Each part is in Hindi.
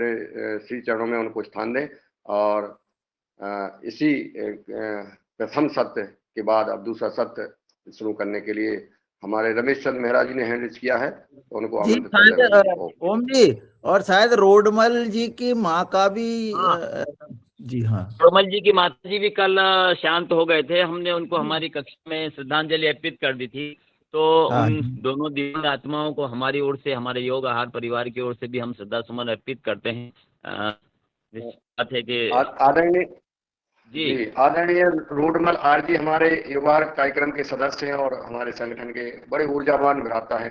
अपने श्री चरणों में उनको स्थान दें। और इसी प्रथम सत्र के बाद अब दूसरा सत्र शुरू करने के लिए हमारे रमेश चंद्र मेहरा जी ने हैंड रेज किया है, तो उनको जी आमंत्रित कर शायद लेंगे। ओम जी, और शायद रोडमल जी की माँ का भी हाँ। जी हाँ, रोडमल जी की माता जी भी कल शांत हो गए थे। हमने उनको हमारी कक्षा में श्रद्धांजलि अर्पित कर दी थी। तो हाँ उन दोनों दिव्यांग आत्माओं को हमारी ओर से, हमारे योग आहार परिवार की ओर से भी हम श्रद्धा सुमन अर्पित करते हैं। बात है कि आदरणीय जी आदरणीय रोडमल आर जी हमारे युवा कार्यक्रम के सदस्य हैं और हमारे संगठन के बड़े ऊर्जावान भ्राता है।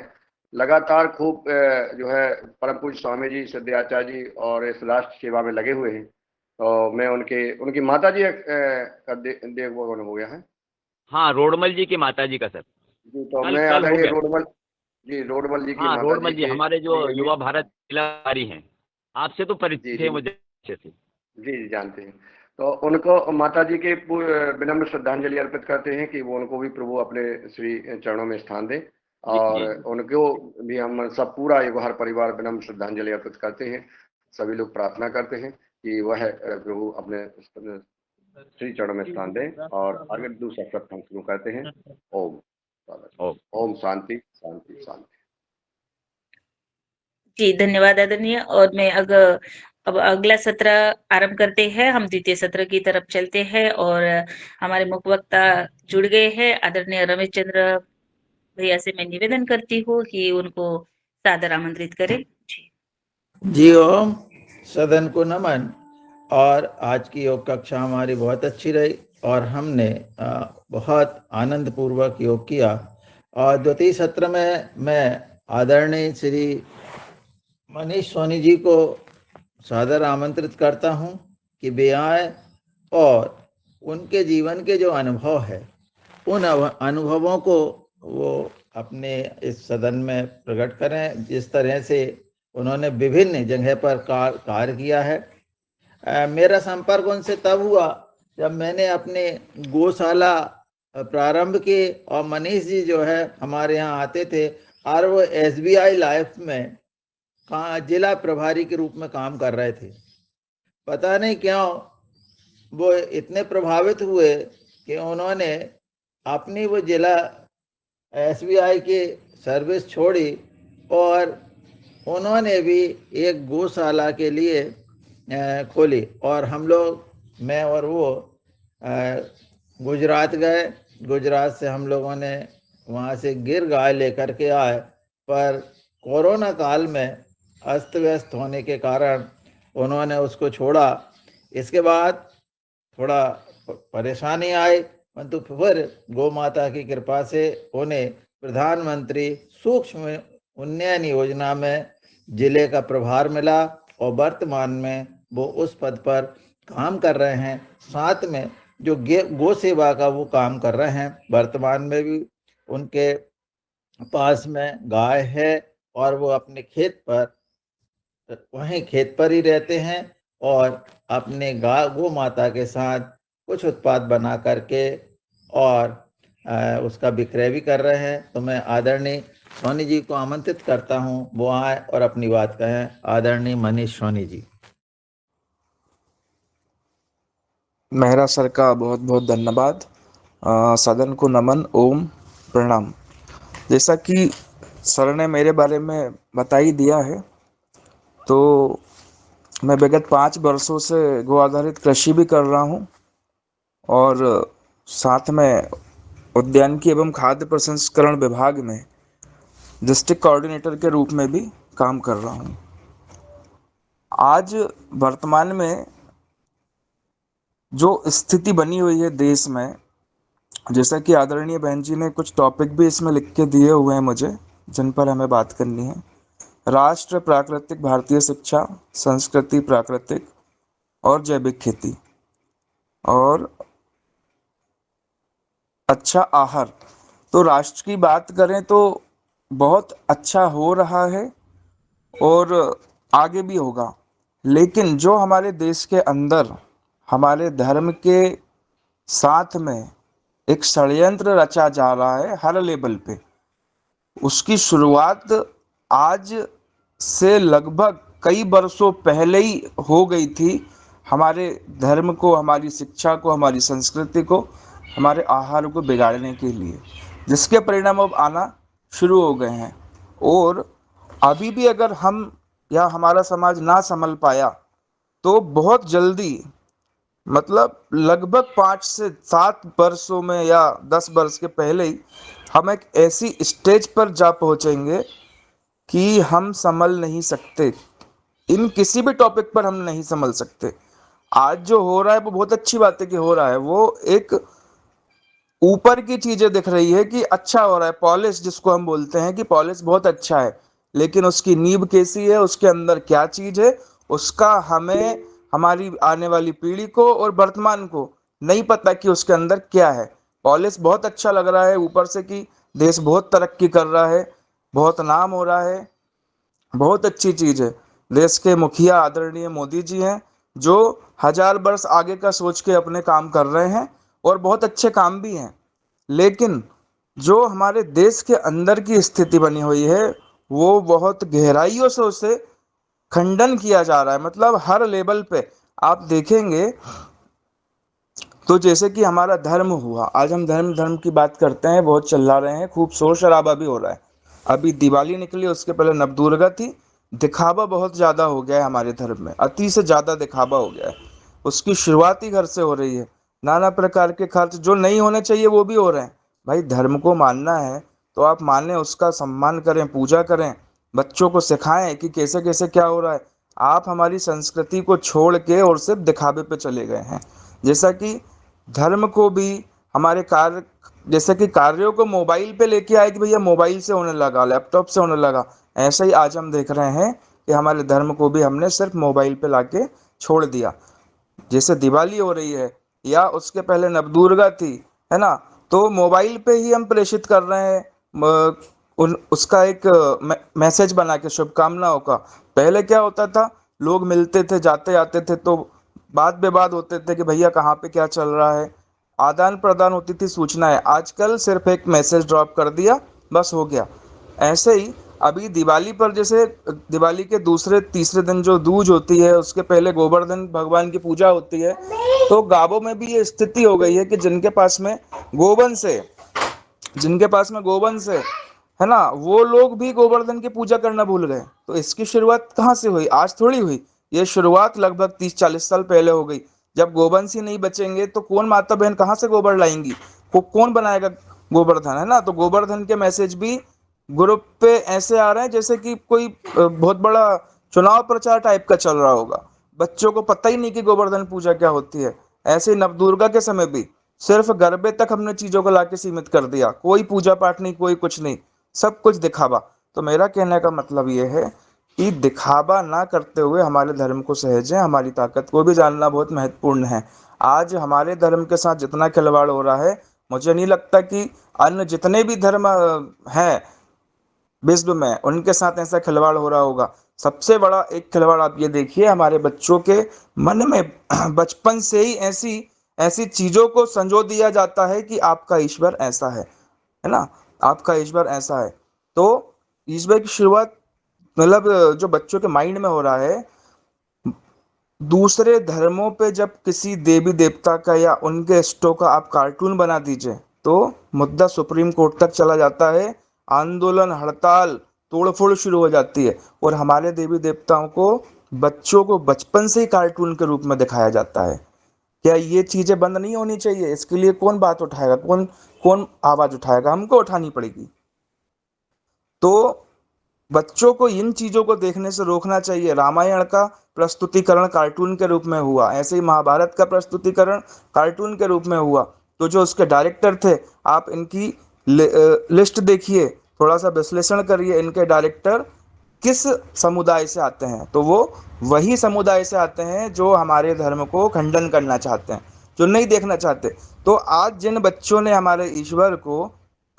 लगातार खूब जो है परम पूज्य स्वामी जी, सिद्धाचार्य जी और इस राष्ट्र सेवा में लगे हुए हैं। तो मैं उनकी माता जी का देवभोग हो गया है। हाँ, रोडमल जी की माता जी का सर जी, तो कल मैं कल हो आदरणीय गया। रोडमल जी की हाँ, माता जी रोडमल जी के हमारे जो लिए युवा भारत जिलाधिकारी हैं, आपसे तो जी परिचित जी है मुझे अच्छे से। जी जानते हैं। तो उनको माता जी के विनम्र श्रद्धांजलि अर्पित करते हैं कि वो उनको भी प्रभु अपने श्री चरणों में स्थान दें। जी और जी उनको भी हम सब पूरा युवहर परिवार विनम्र श्रद्धांजलि अर्पित करते हैं। सभी लोग प्रार्थना करते हैं कि वह प्रभु अपने श्री चरणों में स्थान दें। और आगे दूसरा सत्र हम शुरू करते हैं। ओम ओ ओम शांति शांति शांति। जी धन्यवाद आदरणीय। और मैं अब अगला सत्र आरंभ करते हैं। हम द्वितीय सत्र की तरफ चलते हैं और हमारे मुख्य वक्ता जुड़ गए हैं। आदरणीय रमेश चंद्र भैया से मैं निवेदन करती हूँ कि उनको सादर आमंत्रित करें। जी ओम, सदन को नमन। और आज की योग कक्षा हमारी बहुत अच्छी रही और हमने बहुत आनंद पूर्वक योग किया। और द्वितीय सत्र में मैं आदरणीय श्री मनीष सोनी जी को सादर आमंत्रित करता हूं कि वे आए और उनके जीवन के जो अनुभव है, उन अनुभवों को वो अपने इस सदन में प्रकट करें। जिस तरह से उन्होंने विभिन्न जगह पर कार्य किया है। मेरा संपर्क उनसे तब हुआ जब मैंने अपने गौशाला प्रारंभ की और मनीष जी जो है हमारे यहाँ आते थे और वो SBI लाइफ में जिला प्रभारी के रूप में काम कर रहे थे। पता नहीं क्यों वो इतने प्रभावित हुए कि उन्होंने अपनी वो जिला SBI की सर्विस छोड़ी और उन्होंने भी एक गौशाला के लिए खोली। और हम लोग, मैं और वो गुजरात गए। गुजरात से हम लोगों ने वहाँ से गिर गाय लेकर के आए, पर कोरोना काल में अस्त व्यस्त होने के कारण उन्होंने उसको छोड़ा। इसके बाद थोड़ा परेशानी आई, परंतु फिर गौ माता की कृपा से उन्हें प्रधानमंत्री सूक्ष्म उन्नयन योजना में जिले का प्रभार मिला और वर्तमान में वो उस पद पर काम कर रहे हैं। साथ में जो गौ सेवा का वो काम कर रहे हैं। वर्तमान में भी उनके पास में गाय है और वो अपने खेत पर, वहीं खेत पर ही रहते हैं और अपने गौ माता के साथ कुछ उत्पाद बना करके और उसका विक्रय भी कर रहे हैं। तो मैं आदरणीय सोनी जी को आमंत्रित करता हूं, वो आए और अपनी बात कहें। आदरणीय मनीष सोनी जी। मेहरा सर का बहुत बहुत धन्यवाद। सदन को नमन, ओम प्रणाम। जैसा कि सर ने मेरे बारे में बता ही दिया है, तो मैं विगत 5 वर्षों से गो आधारित कृषि भी कर रहा हूँ और साथ में उद्यानिकी एवं खाद्य प्रसंस्करण विभाग में डिस्ट्रिक्ट कोऑर्डिनेटर के रूप में भी काम कर रहा हूँ। आज वर्तमान में जो स्थिति बनी हुई है देश में, जैसा कि आदरणीय बहन जी ने कुछ टॉपिक भी इसमें लिख के दिए हुए हैं मुझे, जिन पर हमें बात करनी है। राष्ट्र, प्राकृतिक भारतीय शिक्षा, संस्कृति, प्राकृतिक और जैविक खेती और अच्छा आहार। तो राष्ट्र की बात करें तो बहुत अच्छा हो रहा है और आगे भी होगा, लेकिन जो हमारे देश के अंदर हमारे धर्म के साथ में एक षड्यंत्र रचा जा रहा है हर लेवल पे, उसकी शुरुआत आज से लगभग कई बरसों पहले ही हो गई थी हमारे धर्म को, हमारी शिक्षा को, हमारी संस्कृति को, हमारे आहार को बिगाड़ने के लिए, जिसके परिणाम अब आना शुरू हो गए हैं। और अभी भी अगर हम या हमारा समाज ना संभल पाया तो बहुत जल्दी, मतलब लगभग 5 से 7 वर्षों में या 10 वर्ष के पहले ही हम एक ऐसी स्टेज पर जा पहुंचेंगे कि हम संभल नहीं सकते। इन किसी भी टॉपिक पर हम नहीं संभल सकते। आज जो हो रहा है वो बहुत अच्छी बात है कि हो रहा है, वो एक ऊपर की चीजें दिख रही है कि अच्छा हो रहा है, पॉलिश जिसको हम बोलते हैं कि पॉलिश बहुत अच्छा है, लेकिन उसकी नींव कैसी है, उसके अंदर क्या चीज है, उसका हमें, हमारी आने वाली पीढ़ी को और वर्तमान को नहीं पता कि उसके अंदर क्या है। पॉलिश बहुत अच्छा लग रहा है ऊपर से कि देश बहुत तरक्की कर रहा है, बहुत नाम हो रहा है, बहुत अच्छी चीज है। देश के मुखिया आदरणीय मोदी जी हैं जो 1000 वर्ष आगे का सोच के अपने काम कर रहे हैं और बहुत अच्छे काम भी हैं। लेकिन जो हमारे देश के अंदर की स्थिति बनी हुई है वो बहुत गहराइयों से उसे खंडन किया जा रहा है। मतलब हर लेवल पे आप देखेंगे तो जैसे कि हमारा धर्म हुआ, आज हम धर्म धर्म की बात करते हैं, बहुत चिल्ला रहे हैं, खूब शोर शराबा भी हो रहा है। अभी दिवाली निकली, उसके पहले नवदुर्गा थी। दिखावा बहुत ज़्यादा हो गया है हमारे धर्म में, अति से ज़्यादा दिखावा हो गया है। उसकी शुरुआत ही घर से हो रही है। नाना प्रकार के खर्च जो नहीं होने चाहिए वो भी हो रहे हैं। भाई धर्म को मानना है तो आप माने, उसका सम्मान करें, पूजा करें, बच्चों को सिखाएं कि कैसे कैसे क्या हो रहा है। आप हमारी संस्कृति को छोड़ के और सिर्फ दिखावे पे चले गए हैं। जैसा कि धर्म को भी हमारे कार्य, जैसे कि कार्यों को मोबाइल पे लेके आए कि भैया मोबाइल से होने लगा, लैपटॉप से होने लगा, ऐसा ही आज हम देख रहे हैं कि हमारे धर्म को भी हमने सिर्फ मोबाइल पे लाके छोड़ दिया। जैसे दिवाली हो रही है या उसके पहले नवदुर्गा थी, है ना, तो मोबाइल पे ही हम प्रेषित कर रहे हैं उसका एक मैसेज बना के शुभकामनाओं का। पहले क्या होता था, लोग मिलते थे, जाते आते थे, तो बात विवाद होते थे कि भैया कहाँ पे क्या चल रहा है, आदान प्रदान होती थी सूचनाएं। आजकल सिर्फ एक मैसेज ड्रॉप कर दिया, बस हो गया। ऐसे ही अभी दिवाली पर, जैसे दिवाली के दूसरे तीसरे दिन जो दूज होती है, उसके पहले गोवर्धन भगवान की पूजा होती है। तो गांवों में भी ये स्थिति हो गई है कि गोवंश है जिनके पास में गोवंश है ना, वो लोग भी गोवर्धन की पूजा करना भूल गए। तो इसकी शुरुआत कहाँ से हुई? आज थोड़ी हुई, ये शुरुआत लगभग 30-40 साल पहले हो गई। जब गोवंश ही नहीं बचेंगे तो कौन माता बहन कहाँ से गोबर लाएंगी, कौन बनाएगा गोवर्धन, है ना। तो गोवर्धन के मैसेज भी ग्रुप पे ऐसे आ रहे हैं जैसे कि कोई बहुत बड़ा चुनाव प्रचार टाइप का चल रहा होगा। बच्चों को पता ही नहीं कि गोवर्धन पूजा क्या होती है। ऐसे ही नवदुर्गा के समय भी सिर्फ गरबे तक हमने चीजों को लाके सीमित कर दिया, कोई पूजा पाठ नहीं, कोई कुछ नहीं, सब कुछ दिखावा। तो मेरा कहने का मतलब ये है कि दिखावा ना करते हुए हमारे धर्म को सहेजें, हमारी ताकत को भी जानना बहुत महत्वपूर्ण है। आज हमारे धर्म के साथ जितना खिलवाड़ हो रहा है, मुझे नहीं लगता कि अन्य जितने भी धर्म हैं विश्व में उनके साथ ऐसा खिलवाड़ हो रहा होगा। सबसे बड़ा एक खिलवाड़ आप ये देखिए, हमारे बच्चों के मन में बचपन से ही ऐसी ऐसी चीजों को संजो दिया जाता है कि आपका ईश्वर ऐसा है ना, आपका ईश्वर ऐसा है। तो ईश्वर की शुरुआत, मतलब जो बच्चों के माइंड में हो रहा है, दूसरे धर्मों पे जब किसी देवी देवता का या उनके इष्टों का आप कार्टून बना दीजिए तो मुद्दा सुप्रीम कोर्ट तक चला जाता है, आंदोलन, हड़ताल, तोड़फोड़ शुरू हो जाती है। और हमारे देवी देवताओं को बच्चों को बचपन से ही कार्टून के रूप में दिखाया जाता है। क्या ये चीजें बंद नहीं होनी चाहिए? इसके लिए कौन बात उठाएगा, कौन कौन आवाज उठाएगा? हमको उठानी पड़ेगी। तो बच्चों को इन चीजों को देखने से रोकना चाहिए। रामायण का प्रस्तुतिकरण कार्टून के रूप में हुआ, ऐसे ही महाभारत का प्रस्तुतिकरण कार्टून के रूप में हुआ। तो जो उसके डायरेक्टर थे, आप इनकी लिस्ट देखिए, थोड़ा सा विश्लेषण करिए, इनके डायरेक्टर किस समुदाय से आते हैं। तो वो वही समुदाय से आते हैं जो हमारे धर्म को खंडन करना चाहते हैं, जो नहीं देखना चाहते। तो आज जिन बच्चों ने हमारे ईश्वर को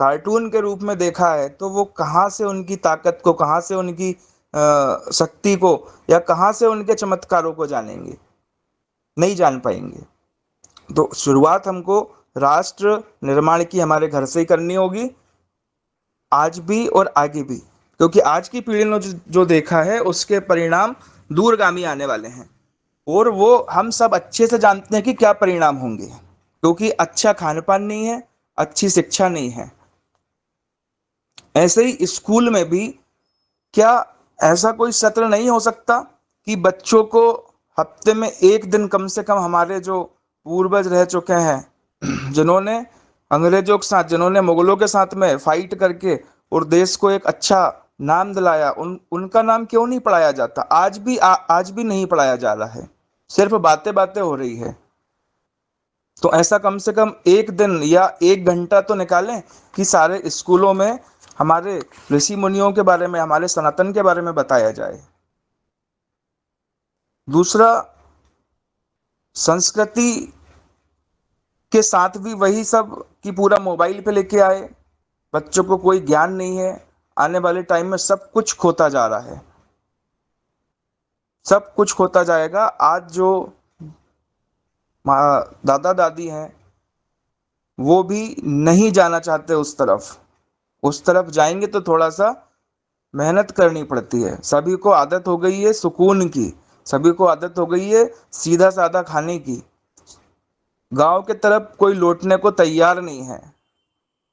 कार्टून के रूप में देखा है, तो वो कहाँ से उनकी ताकत को, कहाँ से उनकी शक्ति को, या कहाँ से उनके चमत्कारों को जानेंगे? नहीं जान पाएंगे। तो शुरुआत हमको राष्ट्र निर्माण की हमारे घर से ही करनी होगी, आज भी और आगे भी। क्योंकि आज की पीढ़ी ने जो देखा है उसके परिणाम दूरगामी आने वाले हैं, और वो हम सब अच्छे से जानते हैं कि क्या परिणाम होंगे, क्योंकि अच्छा खान पान नहीं है, अच्छी शिक्षा नहीं है। ऐसे ही स्कूल में भी क्या ऐसा कोई सत्र नहीं हो सकता कि बच्चों को हफ्ते में एक दिन कम से कम, हमारे जो पूर्वज रह चुके हैं, जिन्होंने अंग्रेजों के साथ, जिन्होंने मुगलों के साथ में फाइट करके और देश को एक अच्छा नाम दिलाया, उनका नाम क्यों नहीं पढ़ाया जाता? आज भी नहीं पढ़ाया जा रहा है, सिर्फ बातें बातें हो रही है। तो ऐसा कम से कम एक दिन या एक घंटा तो निकालें कि सारे स्कूलों में हमारे ऋषि मुनियों के बारे में, हमारे सनातन के बारे में बताया जाए। दूसरा, संस्कृति के साथ भी वही सब कि पूरा मोबाइल पे लेके आए, बच्चों को कोई ज्ञान नहीं है। आने वाले टाइम में सब कुछ खोता जा रहा है, सब कुछ खोता जाएगा। आज जो दादा दादी हैं वो भी नहीं जाना चाहते उस तरफ जाएंगे तो थोड़ा सा मेहनत करनी पड़ती है। सभी को आदत हो गई है सुकून की, सभी को आदत हो गई है सीधा साधा खाने की। गांव के तरफ कोई लौटने को तैयार नहीं है।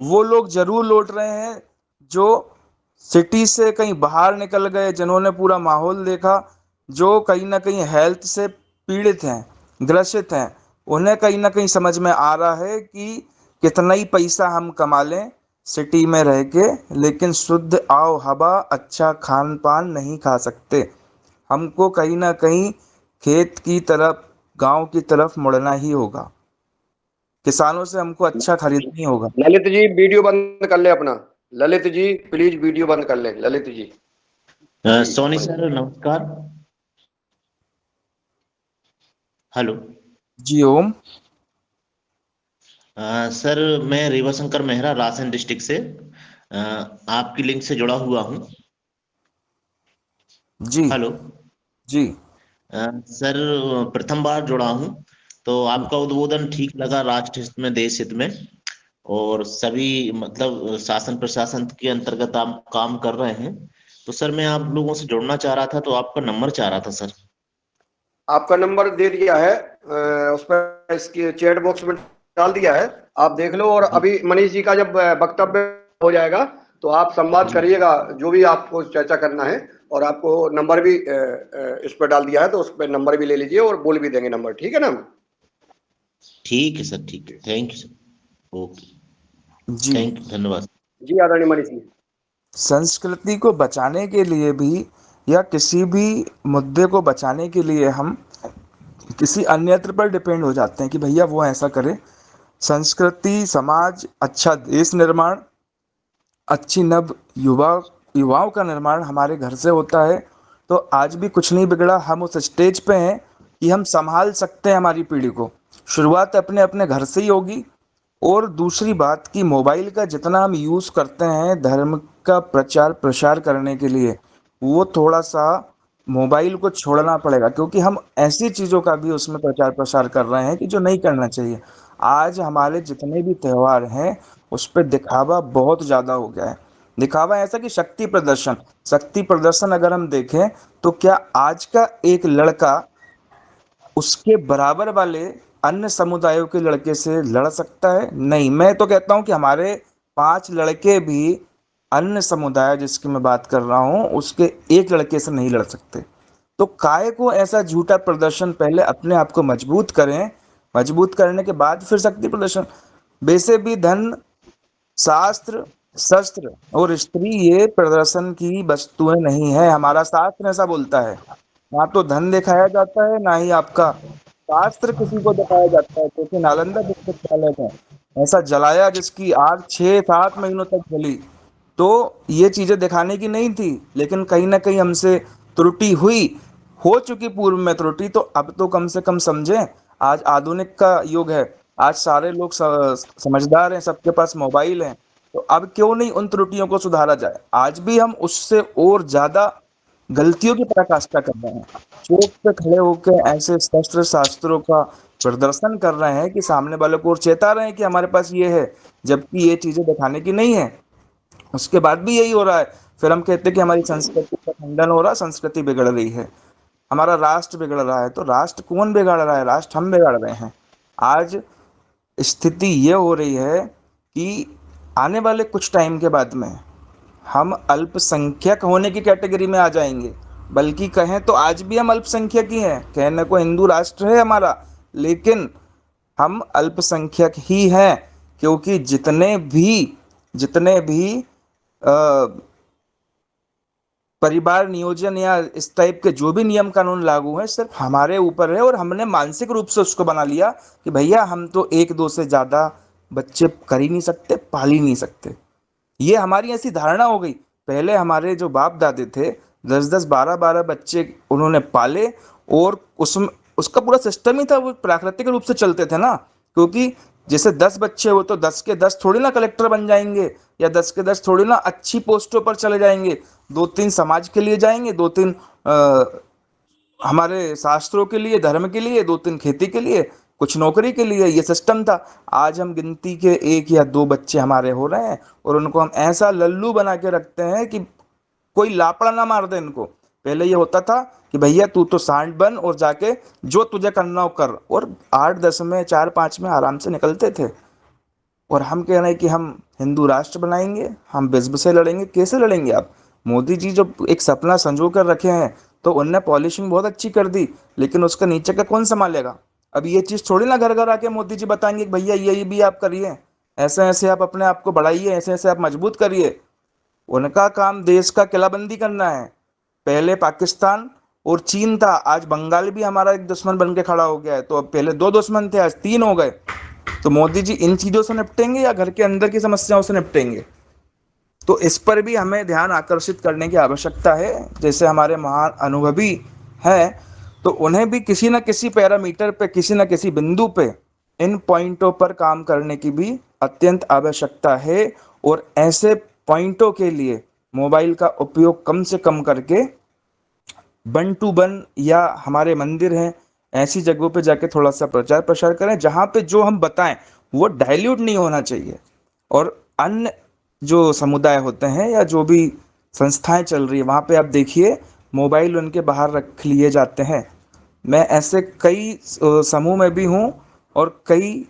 वो लोग जरूर लौट रहे हैं जो सिटी से कहीं बाहर निकल गए, जिन्होंने पूरा माहौल देखा, जो कहीं ना कहीं हेल्थ से पीड़ित हैं, ग्रसित हैं। उन्हें कहीं ना कहीं समझ में आ रहा है कि कितना ही पैसा हम कमा लें सिटी में रह के, लेकिन शुद्ध आव हवा, अच्छा खान पान नहीं खा सकते। हमको कहीं ना कहीं खेत की तरफ, गांव की तरफ मुड़ना ही होगा। किसानों से हमको अच्छा खरीदना ही होगा। ललित जी वीडियो बंद कर ले अपना। ललित जी प्लीज वीडियो बंद कर ले। ललित जी सोनी सर नमस्कार। हेलो। जी ओम। सर मैं रेवाशंकर मेहरा रासन डिस्ट्रिक्ट से आपकी लिंक से जुड़ा हुआ हूँ। जी हेलो। जी सर प्रथम बार जुड़ा हूँ, तो आपका उद्बोधन ठीक लगा, राष्ट्र हित में, देश हित में, और सभी मतलब शासन प्रशासन के अंतर्गत आप काम कर रहे हैं। तो सर मैं आप लोगों से जुड़ना चाह रहा था, तो आपका नंबर चाह रहा था सर। आपका नंबर दे दिया है, उस पर इसके चैट बॉक्स में डाल दिया है, आप देख लो। और जी अभी मनीष जी का जब वक्तव्य हो जाएगा तो आप संवाद जी करिएगा जो भी आपको चर्चा करना है। और आपको नंबर भी इस पर डाल दिया है, तो उस पर नंबर भी ले लीजिए और बोल भी देंगे नंबर, ठीक है ना? ठीक है सर, ठीक है, थैंक यू सर। ओके, जी। थैंक यू, धन्यवाद। जी आदरणीय मनीष जी। संस्कृति को बचाने के लिए भी, या किसी भी मुद्दे को बचाने के लिए, हम किसी अन्यत्र पर डिपेंड हो जाते हैं कि भैया वो ऐसा करे। संस्कृति, समाज, अच्छा देश निर्माण, अच्छी नव युवाओं का निर्माण हमारे घर से होता है। तो आज भी कुछ नहीं बिगड़ा, हम उस स्टेज पे हैं कि हम संभाल सकते हैं हमारी पीढ़ी को। शुरुआत अपने अपने घर से ही होगी। और दूसरी बात कि मोबाइल का जितना हम यूज़ करते हैं धर्म का प्रचार प्रसार करने के लिए, वो थोड़ा सा मोबाइल को छोड़ना पड़ेगा, क्योंकि हम ऐसी चीज़ों का भी उसमें प्रचार प्रसार कर रहे हैं कि जो नहीं करना चाहिए। आज हमारे जितने भी त्यौहार हैं उस पर दिखावा बहुत ज़्यादा हो गया है। दिखावा ऐसा कि शक्ति प्रदर्शन अगर हम देखें तो क्या आज का एक लड़का उसके बराबर वाले अन्य समुदायों के लड़के से लड़ सकता है? नहीं। मैं तो कहता हूं कि हमारे 5 लड़के भी अन्य समुदाय जिसकी मैं बात कर रहा हूं उसके एक लड़के से नहीं लड़ सकते। तो काय को ऐसा झूठा प्रदर्शन, पहले अपने आप को मजबूत करें, मजबूत करने के बाद फिर शक्ति प्रदर्शन। वैसे भी धन, शास्त्र, शस्त्र और स्त्री ये प्रदर्शन की वस्तुएं नहीं है। हमारा शास्त्र ऐसा बोलता है। ना तो धन दिखाया जाता है, ना ही आपका शास्त्र किसी को दिखाया जाता है। क्योंकि नालंदा विश्वविद्यालय में ऐसा जलाया जिसकी आग 6-7 महीनों तक जली। तो ये चीजें दिखाने की नहीं थी, लेकिन कहीं ना कहीं हमसे त्रुटि हुई, हो चुकी पूर्व में त्रुटि, तो अब तो कम से कम समझें। आज आधुनिक का युग है, आज सारे लोग समझदार हैं, सबके पास मोबाइल हैं। तो अब क्यों नहीं उन त्रुटियों को सुधारा जाए? आज भी हम उससे और ज्यादा गलतियों की पराकाष्ठा कर रहे हैं। चौक पे खड़े होकर ऐसे शस्त्र शास्त्रों का प्रदर्शन कर रहे हैं कि सामने वाले को और चेता रहे हैं कि हमारे पास ये है, जबकि ये चीजें दिखाने की नहीं है। उसके बाद भी यही हो रहा है। फिर हम कहते हैं कि हमारी संस्कृति का खंडन हो रहा है, संस्कृति बिगड़ रही है। हमारा राष्ट्र बिगड़ रहा है। तो राष्ट्र कौन बिगाड़ रहा है? राष्ट्र हम बिगाड़ रहे हैं। आज स्थिति ये हो रही है कि आने वाले कुछ टाइम के बाद में हम अल्पसंख्यक होने की कैटेगरी में आ जाएंगे। बल्कि कहें तो आज भी हम अल्पसंख्यक ही हैं। कहने को हिंदू राष्ट्र है हमारा, लेकिन हम अल्पसंख्यक ही हैं, क्योंकि जितने भी परिवार नियोजन या इस टाइप के जो भी नियम कानून लागू हैं, सिर्फ हमारे ऊपर है। और हमने मानसिक रूप से उसको बना लिया कि भैया हम तो एक दो से ज़्यादा बच्चे कर ही नहीं सकते, पाल ही नहीं सकते। ये हमारी ऐसी धारणा हो गई। पहले हमारे जो बाप दादे थे, 10-10, 12-12 बच्चे उन्होंने पाले, और उसमें उसका पूरा सिस्टम ही था, वो प्राकृतिक रूप से चलते थे ना। क्योंकि जैसे 10 बच्चे हो तो 10 के 10 थोड़ी ना कलेक्टर बन जाएंगे, या 10 के 10 थोड़ी ना अच्छी पोस्टों पर चले जाएंगे। 2-3 समाज के लिए जाएंगे, 2-3 हमारे शास्त्रों के लिए, धर्म के लिए, 2-3 खेती के लिए, कुछ नौकरी के लिए। ये सिस्टम था। आज हम गिनती के 1 या 2 बच्चे हमारे हो रहे हैं, और उनको हम ऐसा लल्लू बना के रखते हैं कि कोई लापड़ा ना मार दे इनको। पहले ये होता था कि भैया तू तो सांड बन और जाके जो तुझे करना हो कर, और 8-10 में, 4-5 में आराम से निकलते थे। और हम कह रहे हैं कि हम हिंदू राष्ट्र बनाएंगे, हम विश्व से लड़ेंगे। कैसे लड़ेंगे आप? मोदी जी जो एक सपना संजो कर रखे हैं, तो उनने पॉलिशिंग बहुत अच्छी कर दी, लेकिन उसका नीचे का कौन संभालेगा? अब ये चीज़ थोड़ी ना घर घर आके मोदी जी बताएंगे कि भैया ये भी आप करिए, ऐसे ऐसे आप अपने आप को बढ़ाइए, ऐसे ऐसे आप मजबूत करिए। उनका काम देश का किलाबंदी करना है। पहले पाकिस्तान और चीन था, आज बंगाल भी हमारा एक दुश्मन बन के खड़ा हो गया है। तो अब पहले 2 दुश्मन थे, आज 3 हो गए। तो मोदी जी इन चीज़ों से निपटेंगे या घर के अंदर की समस्याओं से निपटेंगे? तो इस पर भी हमें ध्यान आकर्षित करने की आवश्यकता है। जैसे हमारे महान अनुभवी हैं, तो उन्हें भी किसी न किसी पैरामीटर पे, किसी न किसी बिंदु पे इन पॉइंटों पर काम करने की भी अत्यंत आवश्यकता है। और ऐसे पॉइंटों के लिए मोबाइल का उपयोग कम से कम करके 1 to 1 या हमारे मंदिर हैं, ऐसी जगहों पे जाके थोड़ा सा प्रचार प्रसार करें, जहाँ पे जो हम बताएं वो डाइल्यूट नहीं होना चाहिए। और अन्य जो समुदाय होते हैं या जो भी संस्थाएं चल रही है, वहाँ पे आप देखिए मोबाइल उनके बाहर रख लिए जाते हैं। मैं ऐसे कई समूह में भी हूँ, और कई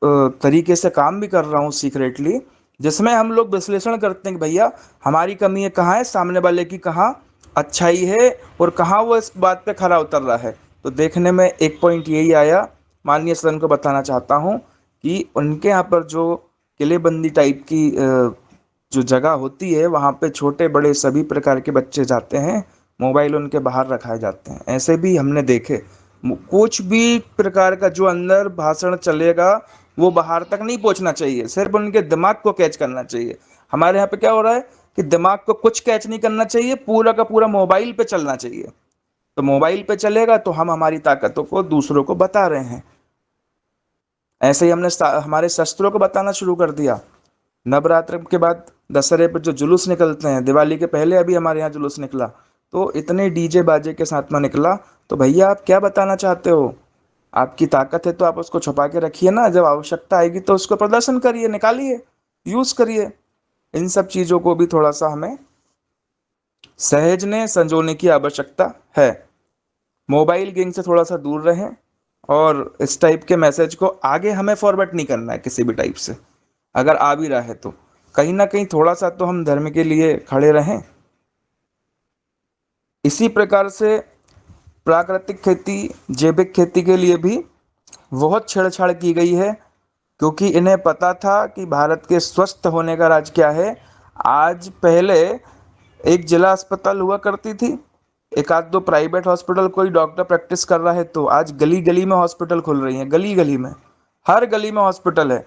तरीके से काम भी कर रहा हूँ सीक्रेटली, जिसमें हम लोग विश्लेषण करते हैं कि भैया हमारी कमी है कहाँ है, सामने वाले की कहाँ अच्छाई है, और कहाँ वो इस बात पे खरा उतर रहा है। तो देखने में एक पॉइंट यही आया, माननीय सदन को बताना चाहता हूँ कि उनके यहाँ पर जो किलेबंदी टाइप की जो जगह होती है, वहाँ पे छोटे बड़े सभी प्रकार के बच्चे जाते हैं, मोबाइल उनके बाहर रखाए जाते हैं। ऐसे भी हमने देखे। कुछ भी प्रकार का जो अंदर भाषण चलेगा वो बाहर तक नहीं पहुंचना चाहिए, सिर्फ उनके दिमाग को कैच करना चाहिए। हमारे यहाँ पे क्या हो रहा है कि दिमाग को कुछ कैच नहीं करना चाहिए, पूरा का पूरा मोबाइल पे चलना चाहिए। तो मोबाइल पे चलेगा तो हम हमारी ताकतों को दूसरों को बता रहे हैं। ऐसे ही हमने हमारे शस्त्रों को बताना शुरू कर दिया। नवरात्र के बाद दशहरे पर जो जुलूस निकलते हैं, दिवाली के पहले अभी हमारे यहाँ जुलूस निकला, तो इतने डीजे बाजे के साथ में निकला। तो भैया आप क्या बताना चाहते हो? आपकी ताकत है तो आप उसको छुपा के रखिए ना, जब आवश्यकता आएगी तो उसको प्रदर्शन करिए, निकालिए, यूज करिए। इन सब चीजों को भी थोड़ा सा हमें सहेजने संजोने की आवश्यकता है। मोबाइल गेम से थोड़ा सा दूर रहें, और इस टाइप के मैसेज को आगे हमें फॉरवर्ड नहीं करना है किसी भी टाइप से। अगर आ भी रहा है तो कहीं ना कहीं थोड़ा सा तो हम धर्म के लिए खड़े रहें। इसी प्रकार से प्राकृतिक खेती, जैविक खेती के लिए भी बहुत छेड़छाड़ की गई है, क्योंकि इन्हें पता था कि भारत के स्वस्थ होने का राज क्या है। आज पहले एक जिला अस्पताल हुआ करती थी, एक आध दो प्राइवेट हॉस्पिटल, कोई डॉक्टर प्रैक्टिस कर रहा है, तो आज गली गली में हॉस्पिटल खुल रही हैं। गली गली में, हर गली में हॉस्पिटल है।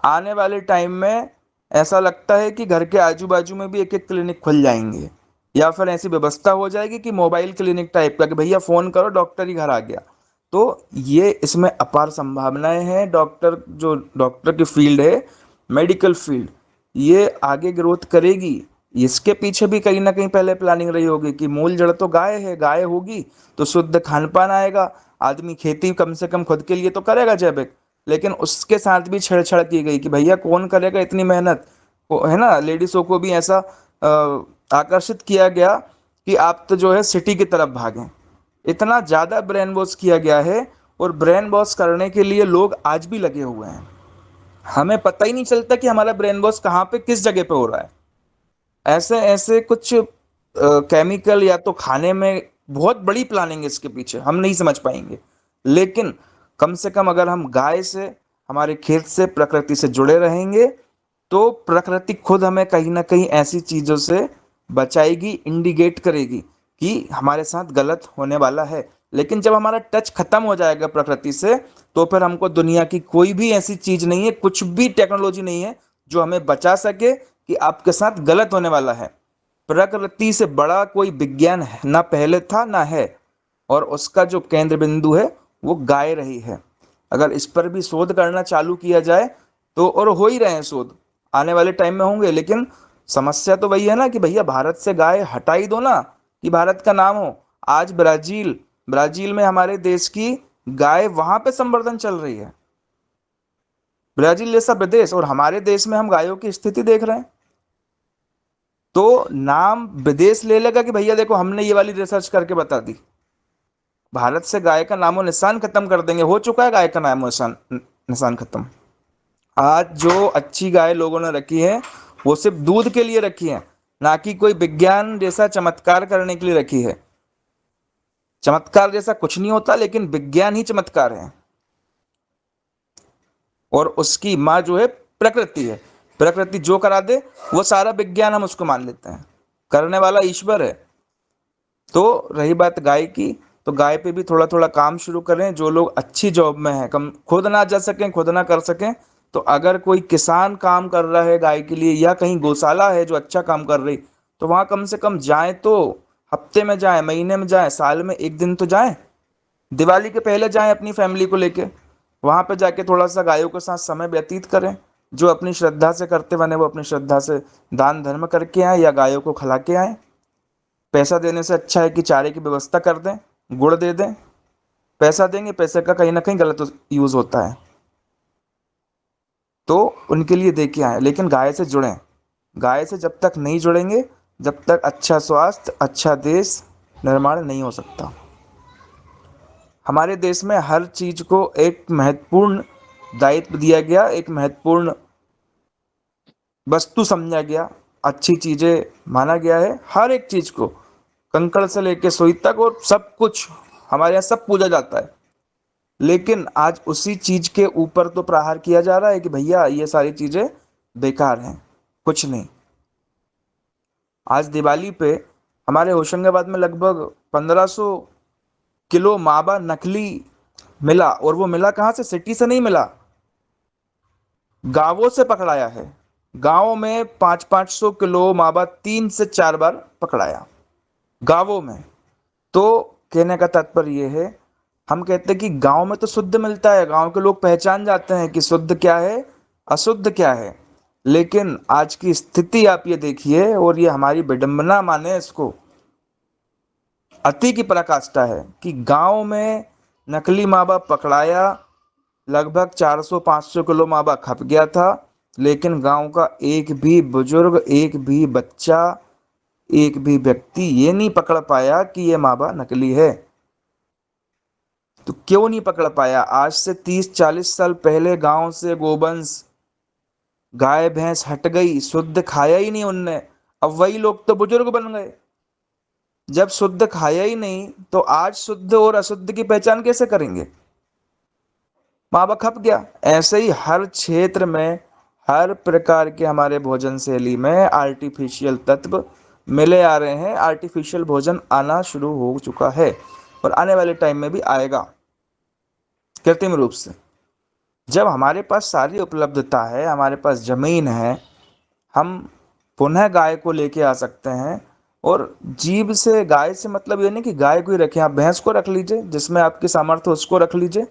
आने वाले टाइम में ऐसा लगता है कि घर के आजू बाजू में भी एक एक क्लिनिक खुल जाएंगे, या फिर ऐसी व्यवस्था हो जाएगी कि मोबाइल क्लिनिक टाइप का, कि भैया फ़ोन करो डॉक्टर ही घर आ गया। तो ये इसमें अपार संभावनाएं हैं। डॉक्टर की फील्ड है, मेडिकल फील्ड, ये आगे ग्रोथ करेगी। इसके पीछे भी कहीं ना कहीं पहले प्लानिंग रही होगी कि मूल जड़ तो गाय है, गाय होगी तो शुद्ध खान पान आएगा, आदमी खेती कम से कम खुद के लिए तो करेगा जैविक। लेकिन उसके साथ भी छेड़छाड़ की गई कि भैया कौन करेगा इतनी मेहनत, है ना। लेडीज़ों को भी ऐसा आकर्षित किया गया कि आप तो जो है सिटी की तरफ भागें। इतना ज़्यादा ब्रेन वॉश किया गया है, और ब्रेन वॉश करने के लिए लोग आज भी लगे हुए हैं। हमें पता ही नहीं चलता कि हमारा ब्रेन वॉश कहाँ पे किस जगह पे हो रहा है। ऐसे ऐसे कुछ केमिकल या तो खाने में बहुत बड़ी प्लानिंग है इसके पीछे, हम नहीं समझ पाएंगे। लेकिन कम से कम अगर हम गाय से, हमारे खेत से, प्रकृति से जुड़े रहेंगे, तो प्रकृति खुद हमें कहीं ना कहीं ऐसी चीजों से बचाएगी, इंडिकेट करेगी कि हमारे साथ गलत होने वाला है। लेकिन जब हमारा टच खत्म हो जाएगा प्रकृति से, तो फिर हमको दुनिया की कोई भी ऐसी चीज नहीं है, कुछ भी टेक्नोलॉजी नहीं है जो हमें बचा सके कि आपके साथ गलत होने वाला है। प्रकृति से बड़ा कोई विज्ञान है ना, पहले था ना है, और उसका जो केंद्र बिंदु है वो गाय रही है। अगर इस पर भी शोध करना चालू किया जाए तो, और हो ही रहे हैं शोध, आने वाले टाइम में होंगे। लेकिन समस्या तो वही है ना कि भैया भारत से गाय हटा ही दो ना, कि भारत का नाम हो। आज ब्राजील, ब्राजील में हमारे देश की गाय वहां पे संवर्धन चल रही है, ब्राजील जैसा विदेश, और हमारे देश में हम गायों की स्थिति देख रहे हैं। तो नाम विदेश ले लेगा कि भैया देखो हमने ये वाली रिसर्च करके बता दी। भारत से गाय का नामो निशान खत्म कर देंगे, हो चुका है गाय का नामो निशान निशान खत्म। आज जो अच्छी गाय लोगों ने रखी है वो सिर्फ दूध के लिए रखी है, ना कि कोई विज्ञान जैसा चमत्कार करने के लिए रखी है। चमत्कार जैसा कुछ नहीं होता, लेकिन विज्ञान ही चमत्कार है। और उसकी माँ जो है प्रकृति है, प्रकृति जो करा दे वो सारा विज्ञान हम उसको मान लेते हैं, करने वाला ईश्वर है। तो रही बात गाय की, तो गाय पे भी थोड़ा थोड़ा काम शुरू करें। जो लोग अच्छी जॉब में हैं, कम खुद ना जा सकें, खुद ना कर सकें, तो अगर कोई किसान काम कर रहा है गाय के लिए, या कहीं गौशाला है जो अच्छा काम कर रही, तो वहाँ कम से कम जाएं। तो हफ्ते में जाएं, महीने में जाएं, साल में एक दिन तो जाएं, दिवाली के पहले जाएं अपनी फैमिली को लेके, वहाँ पे जाके थोड़ा सा गायों के साथ समय व्यतीत करें। जो अपनी श्रद्धा से करते बने वो अपनी श्रद्धा से दान धर्म करके आए या गायों को खिला के आए। पैसा देने से अच्छा है कि चारे की व्यवस्था कर दें, गुड़ दे दें। पैसा देंगे, पैसे का कहीं ना कहीं गलत यूज होता है, तो उनके लिए दे के आए। लेकिन गाय से जुड़ें। गाय से जब तक नहीं जुड़ेंगे, जब तक अच्छा स्वास्थ्य, अच्छा देश निर्माण नहीं हो सकता। हमारे देश में हर चीज को एक महत्वपूर्ण दायित्व दिया गया, एक महत्वपूर्ण वस्तु समझा गया, अच्छी चीजें माना गया है। हर एक चीज को, कंकड़ से लेके सुई तक, और सब कुछ हमारे यहाँ सब पूजा जाता है। लेकिन आज उसी चीज के ऊपर तो प्रहार किया जा रहा है कि भैया ये सारी चीजें बेकार हैं, कुछ नहीं। आज दिवाली पे हमारे होशंगाबाद में लगभग 1500 किलो मावा नकली मिला, और वो मिला कहाँ से? सिटी से नहीं मिला, गांवों से पकड़ाया है। गांवों में 500-500 किलो मावा 3 से 4 बार पकड़ाया, गांवों में। तो कहने का तात्पर्य ये है, हम कहते हैं कि गांव में तो शुद्ध मिलता है, गांव के लोग पहचान जाते हैं कि शुद्ध क्या है, अशुद्ध क्या है। लेकिन आज की स्थिति आप ये देखिए, और ये हमारी विडंबना माने इसको, अति की पराकाष्ठा है कि गांव में नकली मावा पकड़ाया, लगभग 400-500 किलो मावा खप गया था। लेकिन गांव का एक भी बुजुर्ग, एक भी बच्चा, एक भी व्यक्ति ये नहीं पकड़ पाया कि ये मावा नकली है। तो क्यों नहीं पकड़ पाया? आज से 30-40 साल पहले गांव से गोवंश, गाय भैंस हट गई, शुद्ध खाया ही नहीं उनने। अब वही लोग तो बुजुर्ग बन गए। जब शुद्ध खाया ही नहीं, तो आज शुद्ध और अशुद्ध की पहचान कैसे करेंगे? मावा खप गया। ऐसे ही हर क्षेत्र में, हर प्रकार के हमारे भोजन शैली में आर्टिफिशियल तत्व मिले आ रहे हैं। आर्टिफिशियल भोजन आना शुरू हो चुका है, और आने वाले टाइम में भी आएगा कृत्रिम रूप से। जब हमारे पास सारी उपलब्धता है, हमारे पास जमीन है, हम पुनः गाय को लेके आ सकते हैं। और जीव से, गाय से मतलब ये नहीं कि गाय को ही रखें, आप भैंस को रख लीजिए, जिसमें आपकी सामर्थ्य उसको रख लीजिए।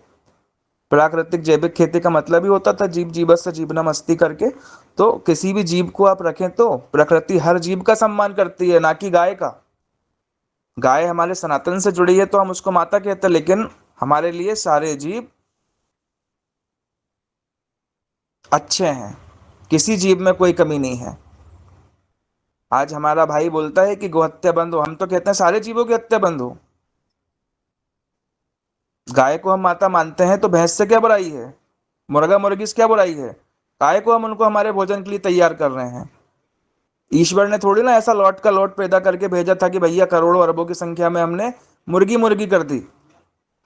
प्राकृतिक जैविक खेती का मतलब ही होता था जीव जीवस्य जीवना मस्ती करके। तो किसी भी जीव को आप रखें तो प्रकृति हर जीव का सम्मान करती है, ना कि गाय का। गाय हमारे सनातन से जुड़ी है तो हम उसको माता कहते हैं, लेकिन हमारे लिए सारे जीव अच्छे हैं, किसी जीव में कोई कमी नहीं है। आज हमारा भाई बोलता है कि गोहत्या बंद हो, हम तो कहते हैं सारे जीवों की हत्या बंद हो। गाय को हम माता मानते हैं तो भैंस से क्या बुराई है, मुर्गा मुर्गी से क्या बुराई है? गाय को हम उनको हमारे भोजन के लिए तैयार कर रहे हैं। ईश्वर ने थोड़ी ना ऐसा लॉट का लॉट पैदा करके भेजा था कि भैया करोड़ों अरबों की संख्या में हमने मुर्गी मुर्गी कर दी,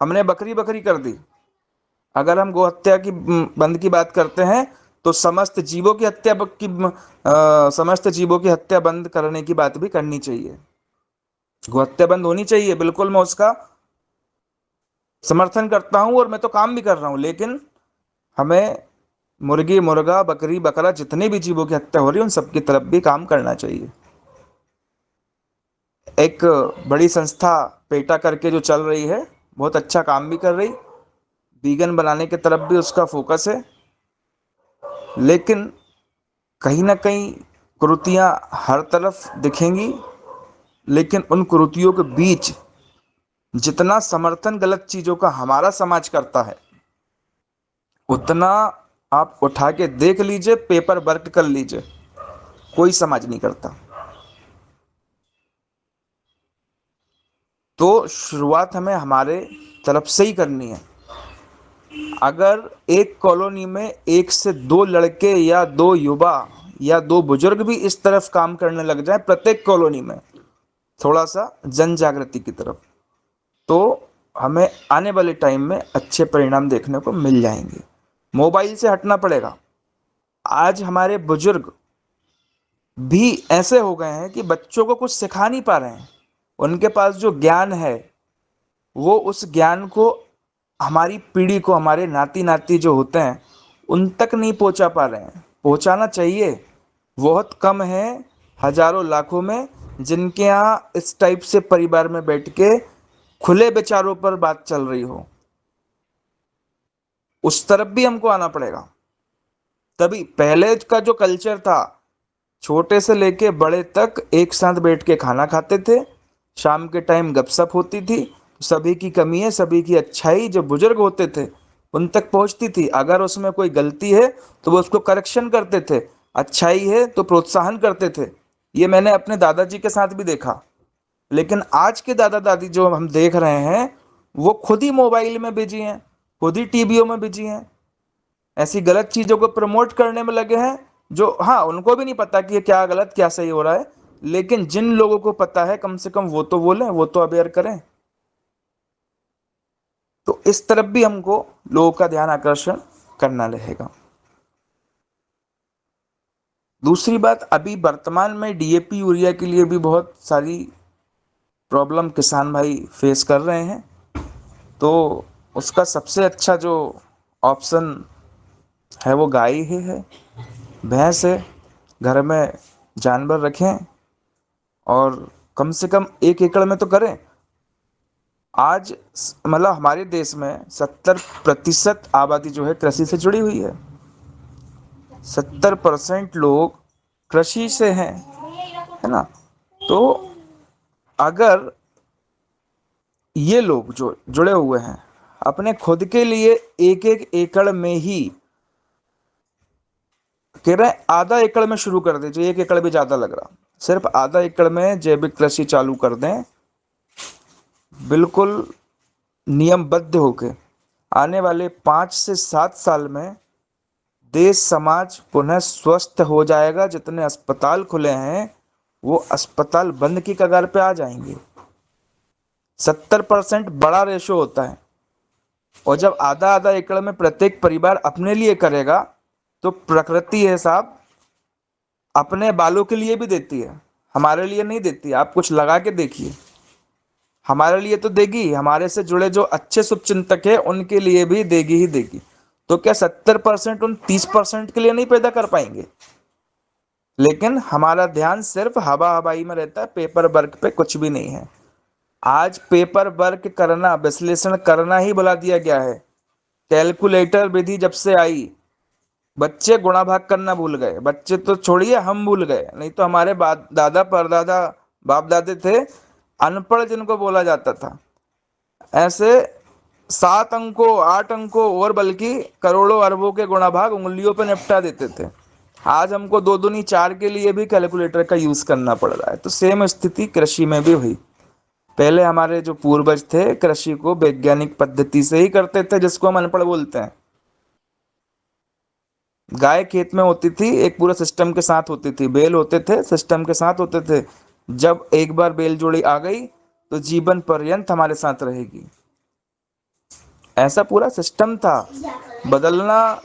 हमने बकरी बकरी कर दी। अगर हम गोहत्या की बंद की बात करते हैं तो समस्त जीवों की हत्या समस्त जीवों की हत्या बंद करने की बात भी करनी चाहिए। गोहत्या बंद होनी चाहिए, बिल्कुल मैं उसका समर्थन करता हूं और मैं तो काम भी कर रहा हूं, लेकिन हमें मुर्गी मुर्गा बकरी बकरा जितने भी जीवों की हत्या हो रही है उन सबकी तरफ भी काम करना चाहिए। एक बड़ी संस्था पेटा करके जो चल रही है, बहुत अच्छा काम भी कर रही, वीगन बनाने की तरफ भी उसका फोकस है, लेकिन कहीं ना कहीं कुरीतियां हर तरफ दिखेंगी। लेकिन उन कुरीतियों के बीच जितना समर्थन गलत चीजों का हमारा समाज करता है, उतना आप उठा के देख लीजिए, पेपर वर्क कर लीजिए, कोई समाज नहीं करता। तो शुरुआत हमें हमारे तरफ से ही करनी है। अगर एक कॉलोनी में 1 से 2 लड़के या 2 युवा या 2 बुजुर्ग भी इस तरफ काम करने लग जाए, प्रत्येक कॉलोनी में थोड़ा सा जन जागृति की तरफ, तो हमें आने वाले टाइम में अच्छे परिणाम देखने को मिल जाएंगे। मोबाइल से हटना पड़ेगा। आज हमारे बुजुर्ग भी ऐसे हो गए हैं कि बच्चों को कुछ सिखा नहीं पा रहे हैं। उनके पास जो ज्ञान है वो उस ज्ञान को हमारी पीढ़ी को, हमारे नाती नाती जो होते हैं उन तक नहीं पहुंचा पा रहे हैं। पहुंचाना चाहिए, बहुत कम है हजारों लाखों में जिनके यहाँ इस टाइप से परिवार में बैठ के खुले विचारों पर बात चल रही हो। उस तरफ भी हमको आना पड़ेगा। तभी पहले का जो कल्चर था, छोटे से लेके बड़े तक एक साथ बैठ के खाना खाते थे, शाम के टाइम गपशप होती थी, सभी की कमी है, सभी की अच्छाई जो बुजुर्ग होते थे उन तक पहुंचती थी। अगर उसमें कोई गलती है तो वो उसको करेक्शन करते थे, अच्छाई है तो प्रोत्साहन करते थे। ये मैंने अपने दादाजी के साथ भी देखा। लेकिन आज के दादा दादी जो हम देख रहे हैं वो खुद ही मोबाइल में बिजी हैं, खुद ही टीवियों में बिजी हैं, ऐसी गलत चीजों को प्रमोट करने में लगे हैं जो, हाँ, उनको भी नहीं पता कि ये क्या गलत क्या सही हो रहा है, लेकिन जिन लोगों को पता है कम से कम वो तो बोलें, वो तो अवेयर करें। तो इस तरफ भी हमको लोगों का ध्यान आकर्षण करना रहेगा। दूसरी बात, अभी वर्तमान में डीएपी यूरिया के लिए भी बहुत सारी प्रॉब्लम किसान भाई फेस कर रहे हैं। तो उसका सबसे अच्छा जो ऑप्शन है वो गाय ही है, भैंस है। घर में जानवर रखें और कम से कम 1 एकड़ में तो करें। आज मतलब हमारे देश में 70% आबादी जो है कृषि से जुड़ी हुई है। 70% लोग कृषि से हैं, है ना। तो अगर ये लोग जो जुड़े हुए हैं अपने खुद के लिए 1-1 एकड़ में ही, कह रहे हैं आधा एकड़ में शुरू कर दीजिए, 1 एकड़ भी ज्यादा लग रहा, सिर्फ आधा एकड़ में जैविक कृषि चालू कर दें, बिल्कुल नियमबद्ध होके। आने वाले 5 से 7 साल में देश समाज पुनः स्वस्थ हो जाएगा। जितने अस्पताल खुले हैं वो अस्पताल बंद की कगार पे आ जाएंगे। 70% बड़ा रेशो होता है, और जब आधा आधा एकड़ में प्रत्येक परिवार अपने लिए करेगा तो प्रकृति है साहब, अपने बालों के लिए भी देती है, हमारे लिए नहीं देती। आप कुछ लगा के देखिए, हमारे लिए तो देगी, हमारे से जुड़े जो अच्छे शुभचिंतक है उनके लिए भी देगी ही देगी। तो क्या 70% उन 30% के लिए नहीं पैदा कर पाएंगे? लेकिन हमारा ध्यान सिर्फ हवा हवाई में रहता है, पेपर वर्क पे कुछ भी नहीं है। आज पेपर वर्क करना, विश्लेषण करना ही भुला दिया गया है। कैलकुलेटर विधि जब से आई, बच्चे गुणा भाग करना भूल गए। बच्चे तो छोड़िए, हम भूल गए। नहीं तो हमारे दादा परदादा बाप दादे थे अनपढ़ जिनको बोला जाता था, ऐसे 7 अंकों 8 अंकों और बल्कि करोड़ों अरबों के गुणा भाग उंगलियों पे निपटा देते थे। आज हमको 2 दूनी 4 के लिए भी कैलकुलेटर का यूज करना पड़ रहा है। तो सेम स्थिति कृषि में भी हुई। पहले हमारे जो पूर्वज थे कृषि को वैज्ञानिक पद्धति से ही करते थे, जिसको हम अनपढ़ बोलते हैं। गाय खेत में होती थी, एक पूरा सिस्टम के साथ होती थी, बैल होते थे सिस्टम के साथ होते थे। जब एक बार बैल जोड़ी आ गई तो जीवन पर्यंत हमारे साथ रहेगी। ऐसा पूरा सिस्टम था, बदलना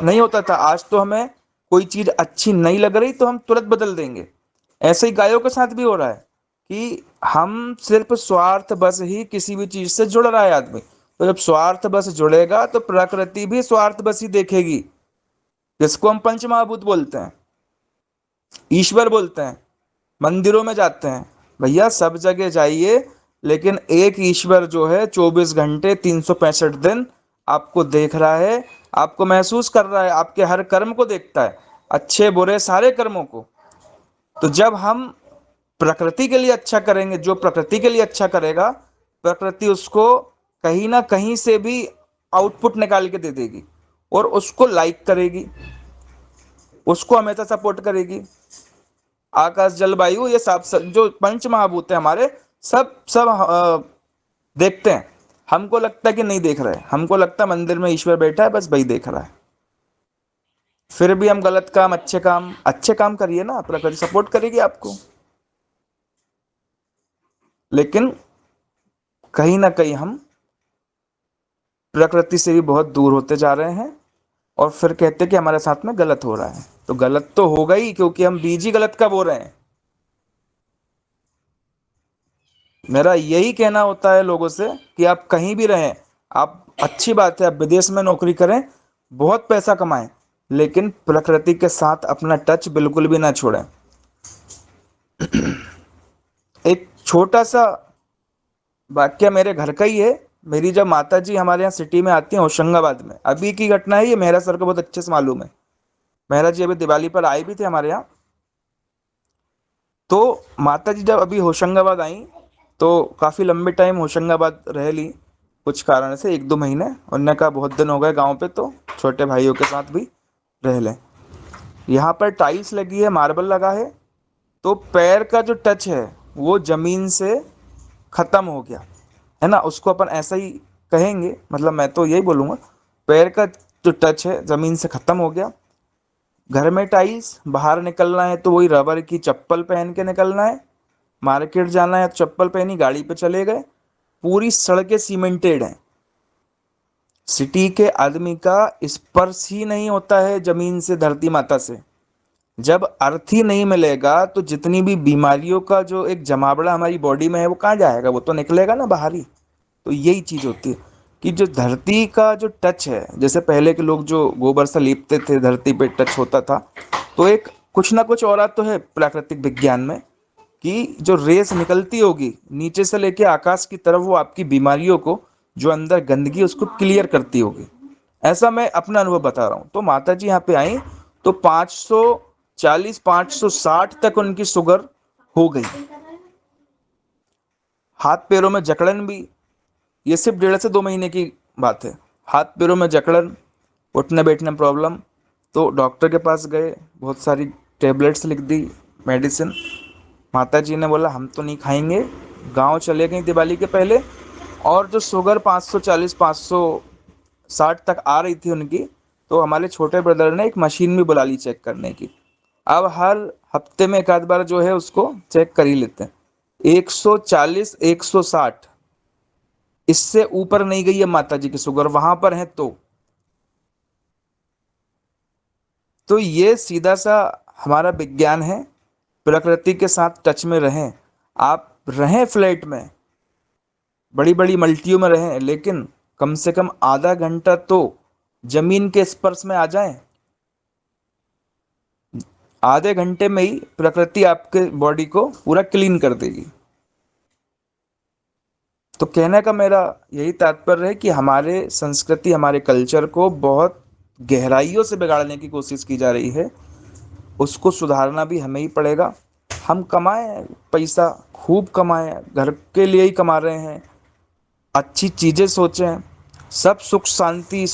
नहीं होता था। आज तो हमें कोई चीज अच्छी नहीं लग रही तो हम तुरंत बदल देंगे। ऐसे ही गायों के साथ भी हो रहा है कि हम सिर्फ स्वार्थ बस ही किसी भी चीज से जुड़ रहा है आदमी। तो जब स्वार्थ बस जुड़ेगा तो प्रकृति भी स्वार्थ बस ही देखेगी, जिसको हम पंच महाभूत बोलते हैं, ईश्वर बोलते हैं। मंदिरों में जाते हैं, भैया सब जगह जाइए, लेकिन एक ईश्वर जो है 24 घंटे 365 दिन आपको देख रहा है, आपको महसूस कर रहा है, आपके हर कर्म को देखता है, अच्छे बुरे सारे कर्मों को। तो जब हम प्रकृति के लिए अच्छा करेंगे, जो प्रकृति के लिए अच्छा करेगा, प्रकृति उसको कहीं ना कहीं से भी आउटपुट निकाल के दे देगी और उसको लाइक करेगी, उसको हमेशा सपोर्ट करेगी। आकाश जल वायु ये सब जो पंच महाभूत है हमारे, सब देखते हैं। हमको लगता है कि नहीं देख रहे, हमको लगता है मंदिर में ईश्वर बैठा है, बस वही देख रहा है। फिर भी हम गलत काम अच्छे काम करिए ना, प्रकृति सपोर्ट करेगी आपको। लेकिन कहीं ना कहीं हम प्रकृति से भी बहुत दूर होते जा रहे हैं और फिर कहते हैं कि हमारे साथ में गलत हो रहा है। तो गलत तो होगा ही, क्योंकि हम बीज ही गलत का बो रहे हैं। मेरा यही कहना होता है लोगों से कि आप कहीं भी रहें, आप अच्छी बात है आप विदेश में नौकरी करें, बहुत पैसा कमाएं, लेकिन प्रकृति के साथ अपना टच बिल्कुल भी ना छोड़ें। एक छोटा सा वाक्य मेरे घर का ही है। मेरी जब माता जी हमारे यहाँ सिटी में आती हैं, होशंगाबाद में, अभी की घटना है ये, मेहरा सर को बहुत अच्छे से मालूम है। मेहरा जी अभी दिवाली पर आए भी थे हमारे यहाँ। तो माता जी जब अभी होशंगाबाद आई तो काफ़ी लंबे टाइम होशंगाबाद रह ली, कुछ कारण से 1-2 महीने। उन्होंने कहा बहुत दिन हो गए गांव पे, तो छोटे भाइयों के साथ भी रह लें। यहाँ पर टाइल्स लगी है, मार्बल लगा है, तो पैर का जो टच है वो ज़मीन से ख़त्म हो गया है ना, उसको अपन ऐसा ही कहेंगे, मतलब मैं तो यही बोलूँगा, पैर का जो टच है ज़मीन से ख़त्म हो गया। घर में टाइल्स, बाहर निकलना है तो वही रबर की चप्पल पहन के निकलना है, मार्केट जाना है तो चप्पल पहनी, गाड़ी पे चले गए। पूरी सड़कें सीमेंटेड हैं। सिटी के आदमी का स्पर्श ही नहीं होता है जमीन से, धरती माता से। जब अर्थ ही नहीं मिलेगा तो जितनी भी बीमारियों का जो एक जमावड़ा हमारी बॉडी में है वो कहाँ जाएगा, वो तो निकलेगा ना बाहर ही। तो यही चीज़ होती है कि जो धरती का जो टच है, जैसे पहले के लोग जो गोबर से लीपते थे, धरती पे टच होता था, तो एक कुछ ना कुछ और तो है प्राकृतिक विज्ञान में कि जो रेस निकलती होगी नीचे से लेके आकाश की तरफ, वो आपकी बीमारियों को, जो अंदर गंदगी उसको क्लियर करती होगी। ऐसा मैं अपना अनुभव बता रहा हूँ। तो माता जी यहाँ पे आई तो 540 560 तक उनकी शुगर हो गई। हाथ पैरों में जकड़न भी, ये सिर्फ 1.5 से 2 महीने की बात है। हाथ पैरों में जकड़न, उठने बैठने में प्रॉब्लम, तो डॉक्टर के पास गए, बहुत सारी टेबलेट्स लिख दी, मेडिसिन। माता जी ने बोला हम तो नहीं खाएंगे, गांव चले गई दिवाली के पहले। और जो शुगर 540 560 तक आ रही थी उनकी, तो हमारे छोटे ब्रदर ने एक मशीन भी बुला ली चेक करने की। अब हर हफ्ते में एक आध बार जो है उसको चेक कर ही लेते हैं। 140 160 इससे ऊपर नहीं गई है माता जी की शुगर, वहां पर है। तो ये सीधा सा हमारा विज्ञान है। प्रकृति के साथ टच में रहें, आप रहें फ्लैट में, बड़ी बड़ी मल्टियों में रहें, लेकिन कम से कम आधा घंटा तो जमीन के स्पर्श में आ जाएं। आधे घंटे में ही प्रकृति आपके बॉडी को पूरा क्लीन कर देगी। तो कहने का मेरा यही तात्पर्य है कि हमारे संस्कृति, हमारे कल्चर को बहुत गहराइयों से बिगाड़ने की कोशिश की जा रही है। उसको सुधारना भी हमें ही पड़ेगा। हम कमाएं पैसा, खूब कमाएं, घर के लिए ही कमा रहे हैं, अच्छी चीज़ें सोचें, सब सुख शांति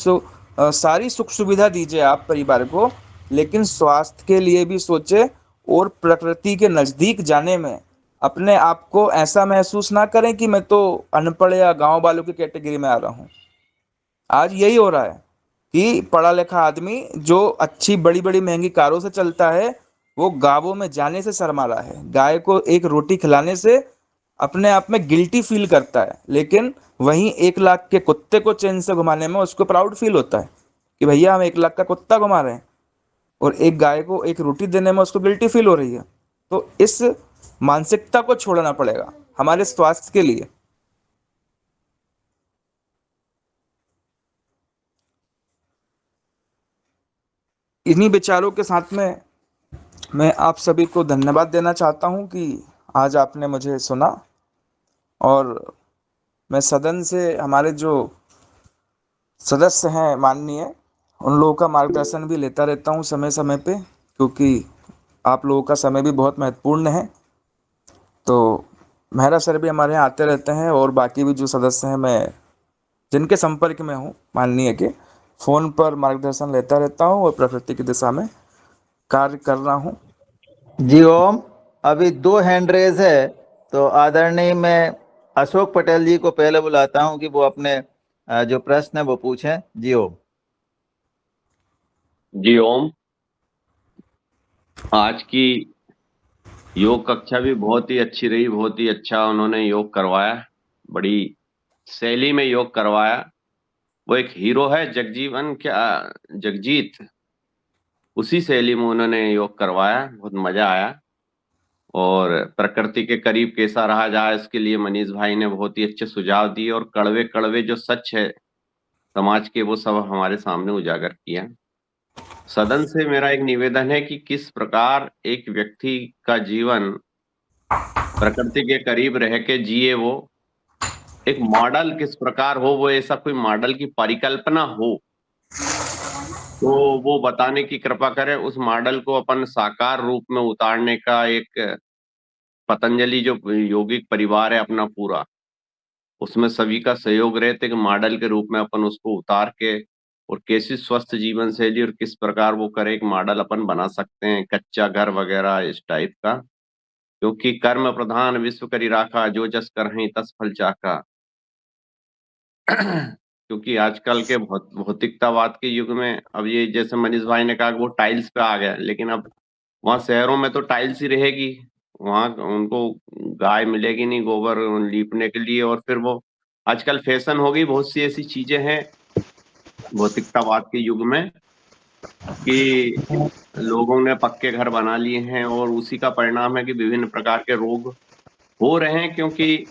सारी सुख सुविधा दीजिए आप परिवार को, लेकिन स्वास्थ्य के लिए भी सोचें और प्रकृति के नज़दीक जाने में अपने आप को ऐसा महसूस ना करें कि मैं तो अनपढ़ या गांव वालों की कैटेगरी में आ रहा हूँ। आज यही हो रहा है कि पढ़ा लिखा आदमी जो अच्छी बड़ी बड़ी महंगी कारों से चलता है, वो गाँवों में जाने से शर्मा रहा है। गाय को एक रोटी खिलाने से अपने आप में गिल्टी फील करता है, लेकिन वहीं 1 लाख के कुत्ते को चैन से घुमाने में उसको प्राउड फील होता है कि भैया हम 1 लाख का कुत्ता घुमा रहे हैं, और एक गाय को एक रोटी देने में उसको गिल्टी फील हो रही है। तो इस मानसिकता को छोड़ना पड़ेगा हमारे स्वास्थ्य के लिए। इन्हीं विचारों के साथ में मैं आप सभी को धन्यवाद देना चाहता हूं कि आज आपने मुझे सुना, और मैं सदन से हमारे जो सदस्य हैं माननीय, उन लोगों का मार्गदर्शन भी लेता रहता हूं समय समय पे, क्योंकि आप लोगों का समय भी बहुत महत्वपूर्ण है। तो मेहरा सर भी हमारे यहाँ आते रहते हैं, और बाकी भी जो सदस्य हैं, मैं जिनके संपर्क में हूँ माननीय के, फ़ोन पर मार्गदर्शन लेता रहता हूँ और प्रकृति की दिशा में कार्य कर रहा हूँ। जी ओम। अभी 2 हैंड रेज है, तो आदरणीय मैं अशोक पटेल जी को पहले बुलाता हूं कि वो अपने जो प्रश्न है वो पूछें। जी ओम। जी ओम। आज की योग कक्षा भी बहुत ही अच्छी रही, बहुत ही अच्छा उन्होंने योग करवाया, बड़ी शैली में योग करवाया। वो एक हीरो है जगजीवन, क्या जगजीत, उसी शैली में उन्होंने योग करवाया, बहुत मजा आया। और प्रकृति के करीब कैसा रहा जाए, इसके लिए मनीष भाई ने बहुत ही अच्छे सुझाव दिए, और कड़वे कड़वे जो सच है समाज के वो सब हमारे सामने उजागर किया। सदन से मेरा एक निवेदन है कि किस प्रकार एक व्यक्ति का जीवन प्रकृति के करीब रह के जिए, वो एक मॉडल किस प्रकार हो, वो ऐसा कोई मॉडल की परिकल्पना हो तो वो बताने की कृपा करें। उस मॉडल को अपन साकार रूप में उतारने का एक पतंजलि जो योगिक परिवार है अपना पूरा, उसमें सभी का सहयोग रहते कि मॉडल के रूप में अपन उसको उतार के, और कैसी स्वस्थ जीवन शैली और किस प्रकार वो करे, एक मॉडल अपन बना सकते हैं, कच्चा घर वगैरह इस टाइप का। क्योंकि कर्म प्रधान विश्व करी राखा, जो जस करहिं तस फल चाखा। क्योंकि आजकल के भौतिकतावाद के युग में अब ये जैसे मनीष भाई ने कहा कि वो टाइल्स पे आ गया, लेकिन अब वहाँ शहरों में तो टाइल्स ही रहेगी, वहाँ उनको गाय मिलेगी नहीं गोबर लीपने के लिए। और फिर वो आजकल फैशन हो गई, बहुत सी ऐसी चीजें हैं भौतिकतावाद के युग में कि लोगों ने पक्के घर बना लिए हैं, और उसी का परिणाम है कि विभिन्न प्रकार के रोग हो रहे हैं। क्योंकि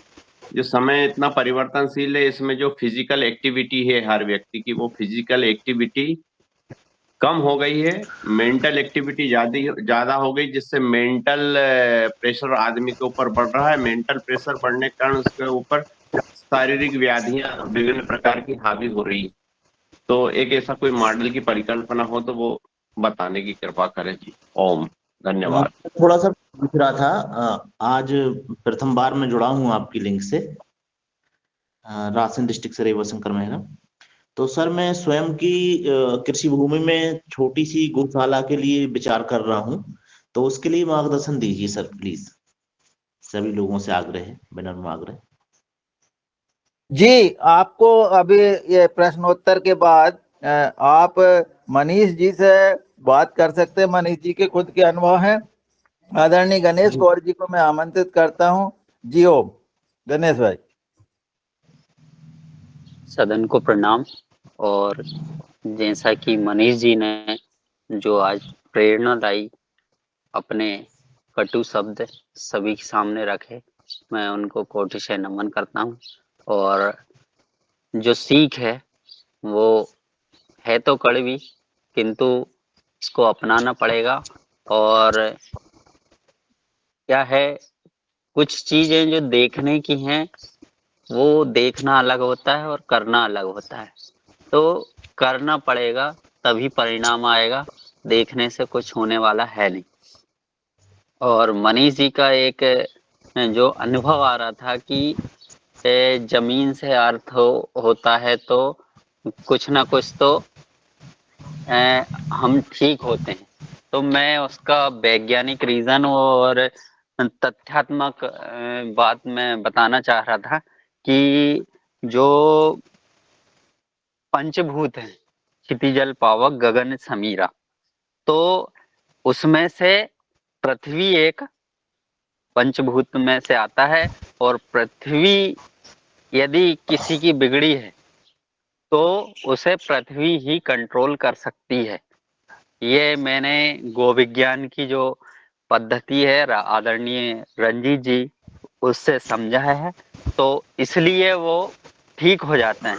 जो समय इतना परिवर्तनशील है, इसमें जो फिजिकल एक्टिविटी है हर व्यक्ति की, वो फिजिकल एक्टिविटी कम हो गई है, मेंटल एक्टिविटी ज्यादा हो गई, जिससे मेंटल प्रेशर आदमी के ऊपर बढ़ रहा है। मेंटल प्रेशर बढ़ने के कारण उसके ऊपर शारीरिक व्याधियां विभिन्न प्रकार की हावी हो रही है। तो एक ऐसा कोई मॉडल की परिकल्पना हो तो वो बताने की कृपा करें जी। ओम। धन्यवाद। थोड़ा सा पूछ रहा था, आज प्रथम बार मैं जुड़ा हूँ आपकी लिंक से, राजस्थान डिस्ट्रिक्ट से रेवा शंकर मेहरा। तो सर मैं स्वयं की कृषि भूमि में छोटी सी गौशाला के लिए विचार कर रहा हूँ, तो उसके लिए मार्गदर्शन दीजिए सर प्लीज। सभी लोगों से आग्रह है, विनम्र आग्रह। जी, आपको अभी ये प्रश्नोत्तर के बाद आप मनीष जी से बात कर सकते हैं। मनीष जी के खुद के अनुभव हैं। आदरणीय गणेश गौर जी को मैं आमंत्रित करता हूं। जी ओम। गणेश भाई। सदन को प्रणाम। और जैसा कि मनीष जी ने जो आज प्रेरणादायी अपने कटु शब्द सभी के सामने रखे, मैं उनको कोटि से नमन करता हूं। और जो सीख है वो है तो कड़वी, किंतु इसको अपनाना पड़ेगा। और क्या है, कुछ चीजें जो देखने की हैं वो देखना अलग होता है और करना अलग होता है। तो करना पड़ेगा तभी परिणाम आएगा, देखने से कुछ होने वाला है नहीं। और मनीष जी का एक जो अनुभव आ रहा था कि जमीन से अर्थ होता है तो कुछ ना कुछ तो हम ठीक होते हैं। तो मैं उसका वैज्ञानिक रीजन और तथ्यात्मक बात मैं बताना चाह रहा था कि जो पंचभूत हैं, क्षिति जल पावक गगन समीरा, तो उसमें से पृथ्वी एक पंचभूत में से आता है, और पृथ्वी यदि किसी की बिगड़ी है तो उसे पृथ्वी ही कंट्रोल कर सकती है। ये मैंने गो विज्ञान की जो पद्धति है आदरणीय रंजीत जी उससे समझा है, तो इसलिए वो ठीक हो जाते हैं।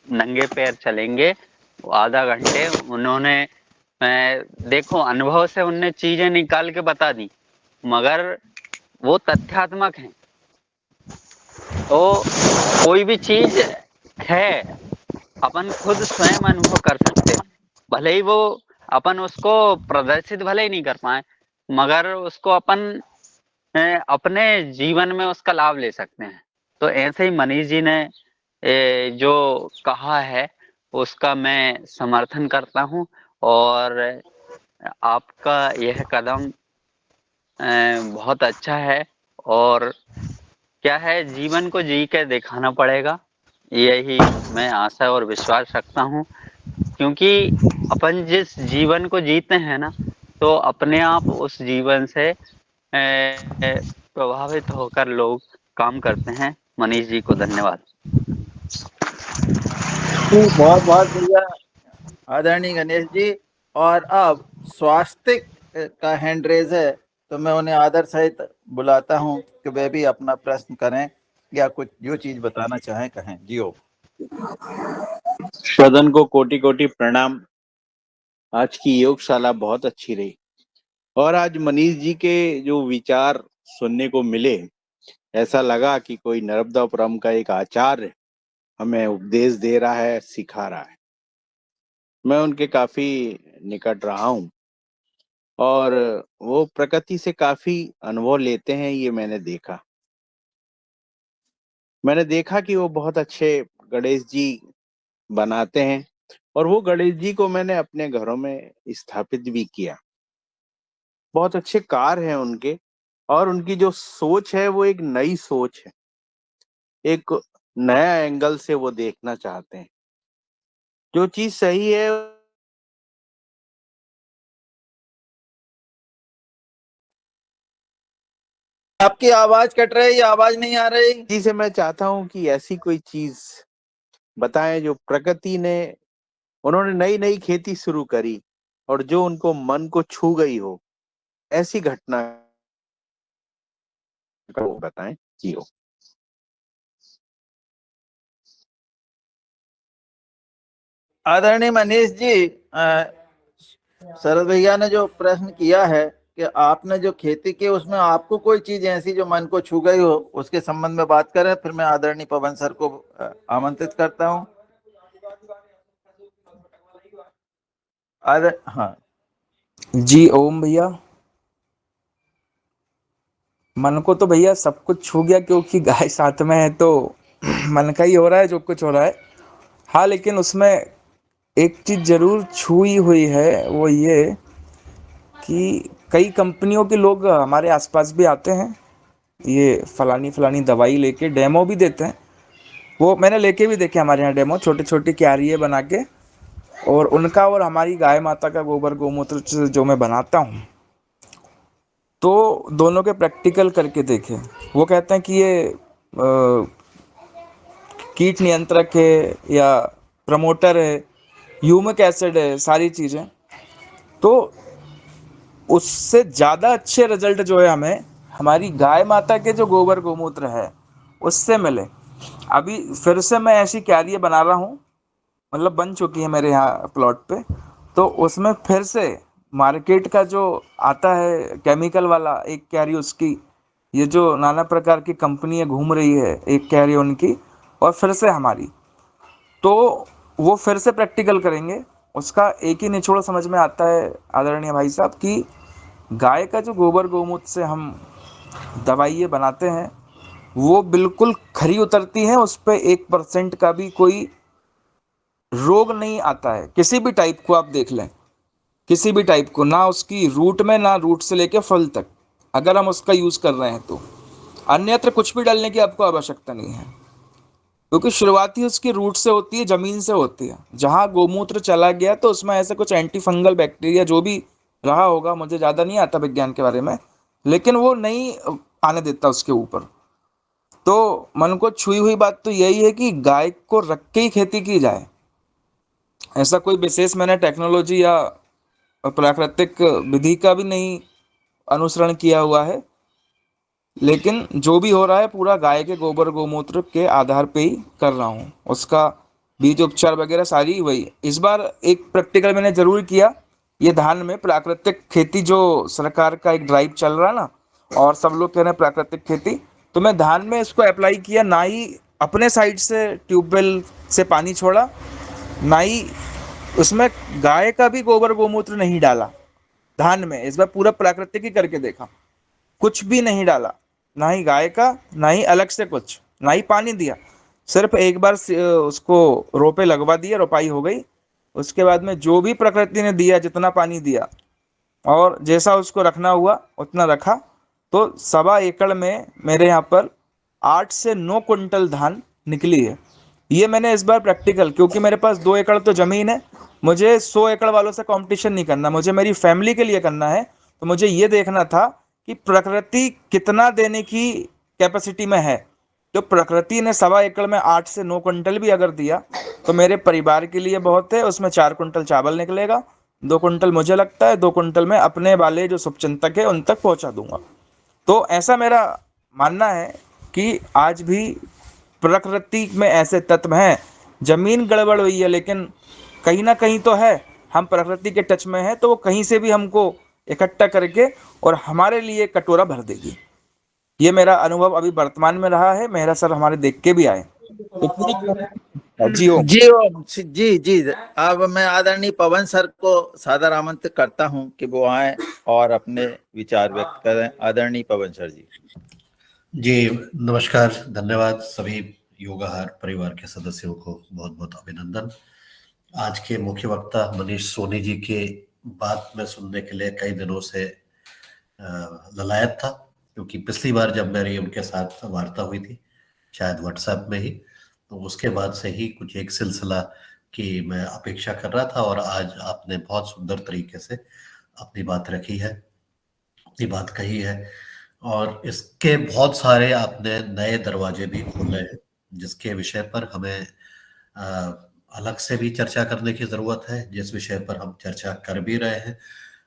नंगे पैर चलेंगे आधा घंटे, उन्होंने देखो अनुभव से उनने चीजें निकाल के बता दी, मगर वो तथ्यात्मक हैं। तो कोई भी चीज है अपन खुद स्वयं अनुभव कर सकते हैं, भले ही वो अपन उसको प्रदर्शित भले ही नहीं कर पाए, मगर उसको अपन अपने जीवन में उसका लाभ ले सकते हैं। तो ऐसे ही मनीष जी ने जो कहा है उसका मैं समर्थन करता हूं, और आपका यह कदम बहुत अच्छा है। और क्या है, जीवन को जी के दिखाना पड़ेगा, यही मैं आशा और विश्वास रखता हूं। क्योंकि अपन जिस जीवन को जीते हैं ना, तो अपने आप उस जीवन से प्रभावित होकर लोग काम करते हैं। मनीष जी को धन्यवाद। बहुत बहुत बढ़िया आदरणीय गणेश जी। और अब स्वास्तिक का हैंड रेज है, तो मैं उन्हें आदर सहित बुलाता हूं कि वे भी अपना प्रश्न करें या कुछ जो चीज बताना चाहें कहें। जियो। सदन को कोटि कोटि प्रणाम। आज की योगशाला बहुत अच्छी रही, और आज मनीष जी के जो विचार सुनने को मिले, ऐसा लगा कि कोई नर्मदापुरम का एक आचार्य हमें उपदेश दे रहा है, सिखा रहा है। मैं उनके काफी निकट रहा हूं, और वो प्रकृति से काफी अनुभव लेते हैं, ये मैंने देखा कि वो बहुत अच्छे गणेश जी बनाते हैं, और वो गणेश जी को मैंने अपने घरों में स्थापित भी किया। बहुत अच्छे कार्य हैं उनके, और उनकी जो सोच है वो एक नई सोच है, एक नया एंगल से वो देखना चाहते हैं। जो चीज सही है आपकी आवाज कट रही है, आवाज नहीं आ रही जी से मैं चाहता हूं कि ऐसी कोई चीज बताएं जो प्रकृति ने, उन्होंने नई नई खेती शुरू करी और जो उनको मन को छू गई हो, ऐसी घटना को बताएं। जी हो। आदरणीय मनीष जी, शरद भैया ने जो प्रश्न किया है कि आपने जो खेती की उसमें आपको कोई चीज ऐसी जो मन को छू गई हो, उसके संबंध में बात करें, फिर मैं आदरणीय पवन सर को आमंत्रित करता हूं। हाँ जी ओम भैया। मन को तो भैया सब कुछ छू गया, क्योंकि गाय साथ में है तो मन का ही हो रहा है जो कुछ हो रहा है। हाँ, लेकिन उसमें एक चीज जरूर छुई हुई है, वो ये कि कई कंपनियों के लोग हमारे आसपास भी आते हैं, ये फलानी फलानी दवाई लेके डेमो भी देते हैं। वो मैंने लेके भी देखे हमारे यहाँ डेमो, छोटे छोटे क्यारियाँ बना के, और उनका और हमारी गाय माता का गोबर गोमूत्र जो मैं बनाता हूँ, तो दोनों के प्रैक्टिकल करके देखे। वो कहते हैं कि ये कीट नियंत्रक है या प्रमोटर है, ह्यूमिक एसिड है, सारी चीज़ें। तो उससे ज़्यादा अच्छे रिजल्ट जो है हमें हमारी गाय माता के जो गोबर गोमूत्र है उससे मिले। अभी फिर से मैं ऐसी क्यारियाँ बना रहा हूँ, मतलब बन चुकी है मेरे यहाँ प्लॉट पे, तो उसमें फिर से मार्केट का जो आता है केमिकल वाला एक क्यारी उसकी, ये जो नाना प्रकार की कंपनियां घूम रही है, एक क्यारी उनकी और फिर से हमारी, तो वो फिर से प्रैक्टिकल करेंगे। उसका एक ही निचोड़ समझ में आता है आदरणीय भाई साहब कि गाय का जो गोबर गोमूत्र से हम दवाइयाँ बनाते हैं वो बिल्कुल खरी उतरती हैं, उस पर 1% का भी कोई रोग नहीं आता है। किसी भी टाइप को आप देख लें, किसी भी टाइप को, ना उसकी रूट में, ना रूट से लेके फल तक, अगर हम उसका यूज कर रहे हैं तो। अन्यत्र कुछ भी डालने की आपको आवश्यकता नहीं है, क्योंकि शुरुआत ही उसकी रूट से होती है, जमीन से होती है। जहां गोमूत्र चला गया तो उसमें ऐसे कुछ एंटी फंगल बैक्टीरिया जो भी रहा होगा, मुझे ज्यादा नहीं आता विज्ञान के बारे में, लेकिन वो नहीं आने देता उसके ऊपर। तो मन को छुई हुई बात तो यही है कि गाय को रख के ही खेती की जाए। ऐसा कोई विशेष मैंने टेक्नोलॉजी या प्राकृतिक विधि का भी नहीं अनुसरण किया हुआ है, लेकिन जो भी हो रहा है पूरा गाय के गोबर गोमूत्र के आधार पे ही कर रहा हूँ। उसका बीज उपचार वगैरह सारी वही। इस बार एक प्रैक्टिकल मैंने जरूर किया, ये धान में प्राकृतिक खेती जो सरकार का एक ड्राइव चल रहा है ना, और सब लोग कह रहे हैं प्राकृतिक खेती, तो मैं धान में इसको अप्लाई किया। ना ही अपने साइड से ट्यूबवेल से पानी छोड़ा, ना ही उसमें गाय का भी गोबर गोमूत्र नहीं डाला धान में। इस बार पूरा प्राकृतिक ही करके देखा, कुछ भी नहीं डाला, ना ही गाय का, ना ही अलग से कुछ, ना ही पानी दिया। सिर्फ एक बार उसको रोपे लगवा दिए, रोपाई हो गई। उसके बाद में जो भी प्रकृति ने दिया, जितना पानी दिया और जैसा उसको रखना हुआ उतना रखा, तो 1.25 एकड़ में मेरे यहाँ पर 8 से 9 कुंटल धान निकली है। ये मैंने इस बार प्रैक्टिकल, क्योंकि मेरे पास 2 एकड़ तो जमीन है, मुझे 100 एकड़ वालों से कंपटीशन नहीं करना, मुझे मेरी फैमिली के लिए करना है। तो मुझे ये देखना था कि प्रकृति कितना देने की कैपेसिटी में है। तो प्रकृति ने 1.25 एकड़ में 8 से 9 कुंटल भी अगर दिया तो मेरे परिवार के लिए बहुत है। उसमें 4 कुंटल चावल निकलेगा, 2 कुंटल मुझे लगता है, 2 कुंटल में अपने वाले जो शुभचिंतक है उन तक पहुंचा दूंगा। तो ऐसा मेरा मानना है कि आज भी प्रकृति में ऐसे तत्व हैं। जमीन गड़बड़ हुई है, लेकिन कहीं ना कहीं तो है, हम प्रकृति के टच में हैं, तो वो कहीं से भी हमको इकट्ठा करके और हमारे लिए कटोरा भर देगी। ये मेरा अनुभव अभी वर्तमान में रहा है। मेहरा सर हमारे देख के भी आए, तो पूरी जी ओम। जी ओम। जी जी। अब मैं आदरणीय पवन सर को सादर आमंत्रित करता हूं कि वो आए और अपने विचार व्यक्त करें। आदरणीय पवन सर जी। जी नमस्कार, धन्यवाद। सभी योगाहार परिवार के सदस्यों को बहुत बहुत अभिनंदन। आज के मुख्य वक्ता मनीष सोनी जी के बात में सुनने के लिए कई दिनों से ललायत था, क्योंकि पिछली बार जब मेरी उनके साथ वार्ता हुई थी शायद व्हाट्सएप में ही, तो उसके बाद से ही कुछ एक सिलसिला की मैं अपेक्षा कर रहा था। और आज आपने बहुत सुंदर तरीके से अपनी बात रखी है, अपनी बात कही है, और इसके बहुत सारे आपने नए दरवाजे भी खोले हैं, जिसके विषय पर हमें अलग से भी चर्चा करने की जरूरत है, जिस विषय पर हम चर्चा कर भी रहे हैं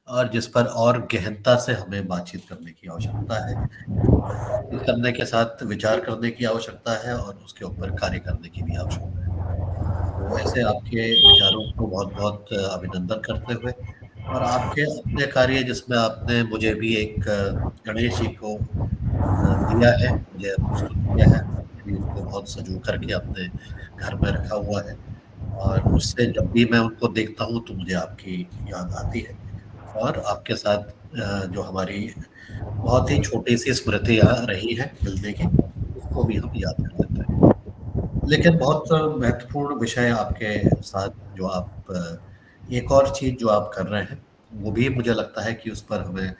और जिस पर और गहनता से हमें बातचीत करने की आवश्यकता है। बातचीत करने के साथ विचार करने की आवश्यकता है और उसके ऊपर कार्य करने की भी आवश्यकता है। तो ऐसे आपके विचारों को बहुत बहुत अभिनंदन करते हुए, और आपके अपने कार्य जिसमें आपने मुझे भी एक गणेश जी को दिया है, मुझे प्रस्तुत किया है, मैंने भी उसको बहुत सजो करके अपने घर में रखा हुआ है, और उससे जब भी मैं उनको देखता हूँ तो मुझे आपकी याद आती है। और आपके साथ जो हमारी बहुत ही छोटी सी स्मृतियाँ रही है मिलने की, उसको भी हम याद कर लेते हैं। लेकिन बहुत महत्वपूर्ण विषय आपके साथ जो आप एक और चीज जो आप कर रहे हैं, वो भी मुझे लगता है कि उस पर हमें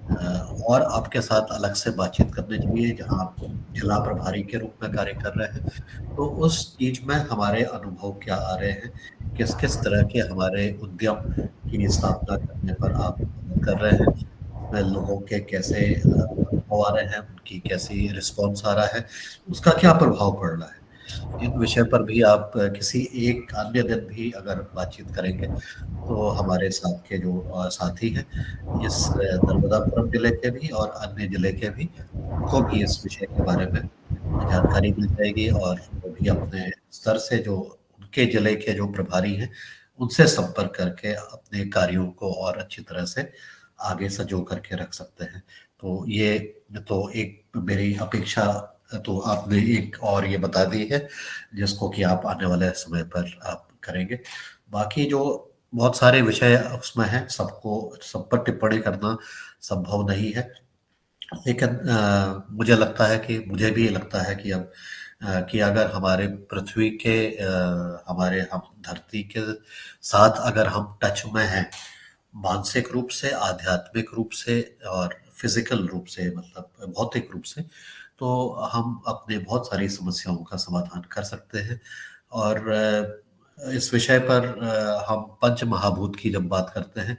और आपके साथ अलग से बातचीत करनी चाहिए। जहाँ आप जिला प्रभारी के रूप में कार्य कर रहे हैं, तो उस चीज में हमारे अनुभव क्या आ रहे हैं, किस किस तरह के हमारे उद्यम की स्थापना करने पर आप मदद कर रहे हैं, उसमें लोगों के कैसे अनुभव आ रहे हैं, उनकी कैसी रिस्पॉन्स आ रहा है, उसका क्या प्रभाव पड़ रहा है। इन विषय पर भी आप किसी एक अन्य दिन भी अगर बातचीत करेंगे तो हमारे साथ के जो साथी हैं इस नर्मदापुरम जिले के भी और अन्य जिले के भी, उनको भी इस विषय के बारे में जानकारी मिल जाएगी, और वो भी अपने स्तर से जो उनके जिले के जो प्रभारी हैं उनसे संपर्क करके अपने कार्यों को और अच्छी तरह से आगे सजो करके रख सकते हैं। तो ये तो एक मेरी अपेक्षा तो आपने एक और ये बता दी है, जिसको कि आप आने वाले समय पर आप करेंगे। बाकी जो बहुत सारे विषय उसमें हैं, सब पर टिप्पणी करना संभव नहीं है, लेकिन मुझे लगता है कि मुझे भी लगता है कि अब कि अगर हमारे पृथ्वी के हमारे हम धरती के साथ अगर हम टच में हैं मानसिक रूप से, आध्यात्मिक रूप से और फिजिकल रूप से, मतलब भौतिक रूप से, तो हम अपने बहुत सारी समस्याओं का समाधान कर सकते हैं। और इस विषय पर हम पंच महाभूत की जब बात करते हैं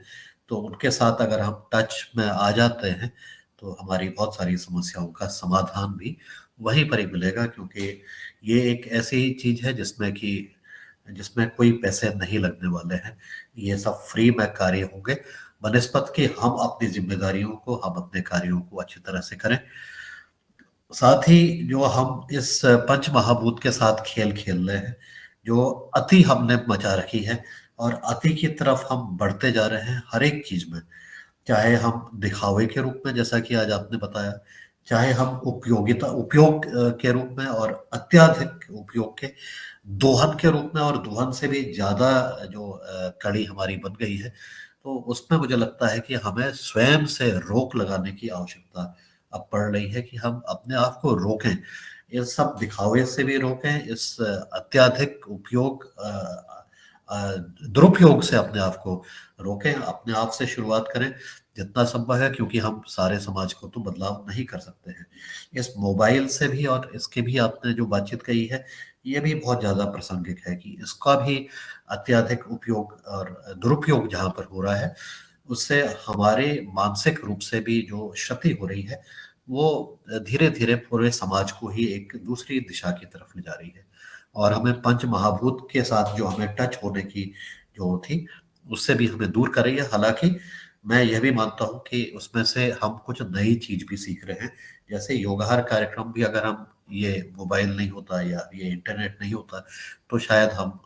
तो उनके साथ अगर हम टच में आ जाते हैं तो हमारी बहुत सारी समस्याओं का समाधान भी वहीं पर ही मिलेगा, क्योंकि ये एक ऐसी चीज है जिसमें कोई पैसे नहीं लगने वाले हैं। ये सब फ्री में कार्य होंगे, बनस्पत के हम अपनी जिम्मेदारियों को, हम अपने कार्यों को अच्छी तरह से करें। साथ ही जो हम इस पंच महाभूत के साथ खेल खेल रहे हैं, जो अति हमने मचा रखी है और अति की तरफ हम बढ़ते जा रहे हैं हर एक चीज में, चाहे हम दिखावे के रूप में, जैसा कि आज आपने बताया, चाहे हम उपयोग के रूप में और अत्यधिक उपयोग के दोहन के रूप में, और दोहन से भी ज्यादा जो कड़ी हमारी बन गई है, तो उसमें मुझे लगता है कि हमें स्वयं से रोक लगाने की आवश्यकता अब पड़ रही है कि हम अपने आप को रोकें, इस सब दिखावे से भी रोकें, इस अत्यधिक उपयोग दुरुपयोग से अपने आप को रोकें, अपने आप से शुरुआत करें जितना संभव है, क्योंकि हम सारे समाज को तो बदलाव नहीं कर सकते हैं। इस मोबाइल से भी, और इसके भी आपने जो बातचीत कही है, ये भी बहुत ज्यादा प्रासंगिक है कि इसका भी अत्यधिक उपयोग और दुरुपयोग जहां पर हो रहा है, उससे हमारे मानसिक रूप से भी जो क्षति हो रही है, वो धीरे धीरे पूरे समाज को ही एक दूसरी दिशा की तरफ ले जा रही है। और हमें पंच महाभूत के साथ जो हमें टच होने की जो थी, उससे भी हमें दूर कर रही है। हालांकि मैं यह भी मानता हूं कि उसमें से हम कुछ नई चीज भी सीख रहे हैं, जैसे योगाहार कार्यक्रम भी, अगर हम ये मोबाइल नहीं होता या ये इंटरनेट नहीं होता तो शायद हम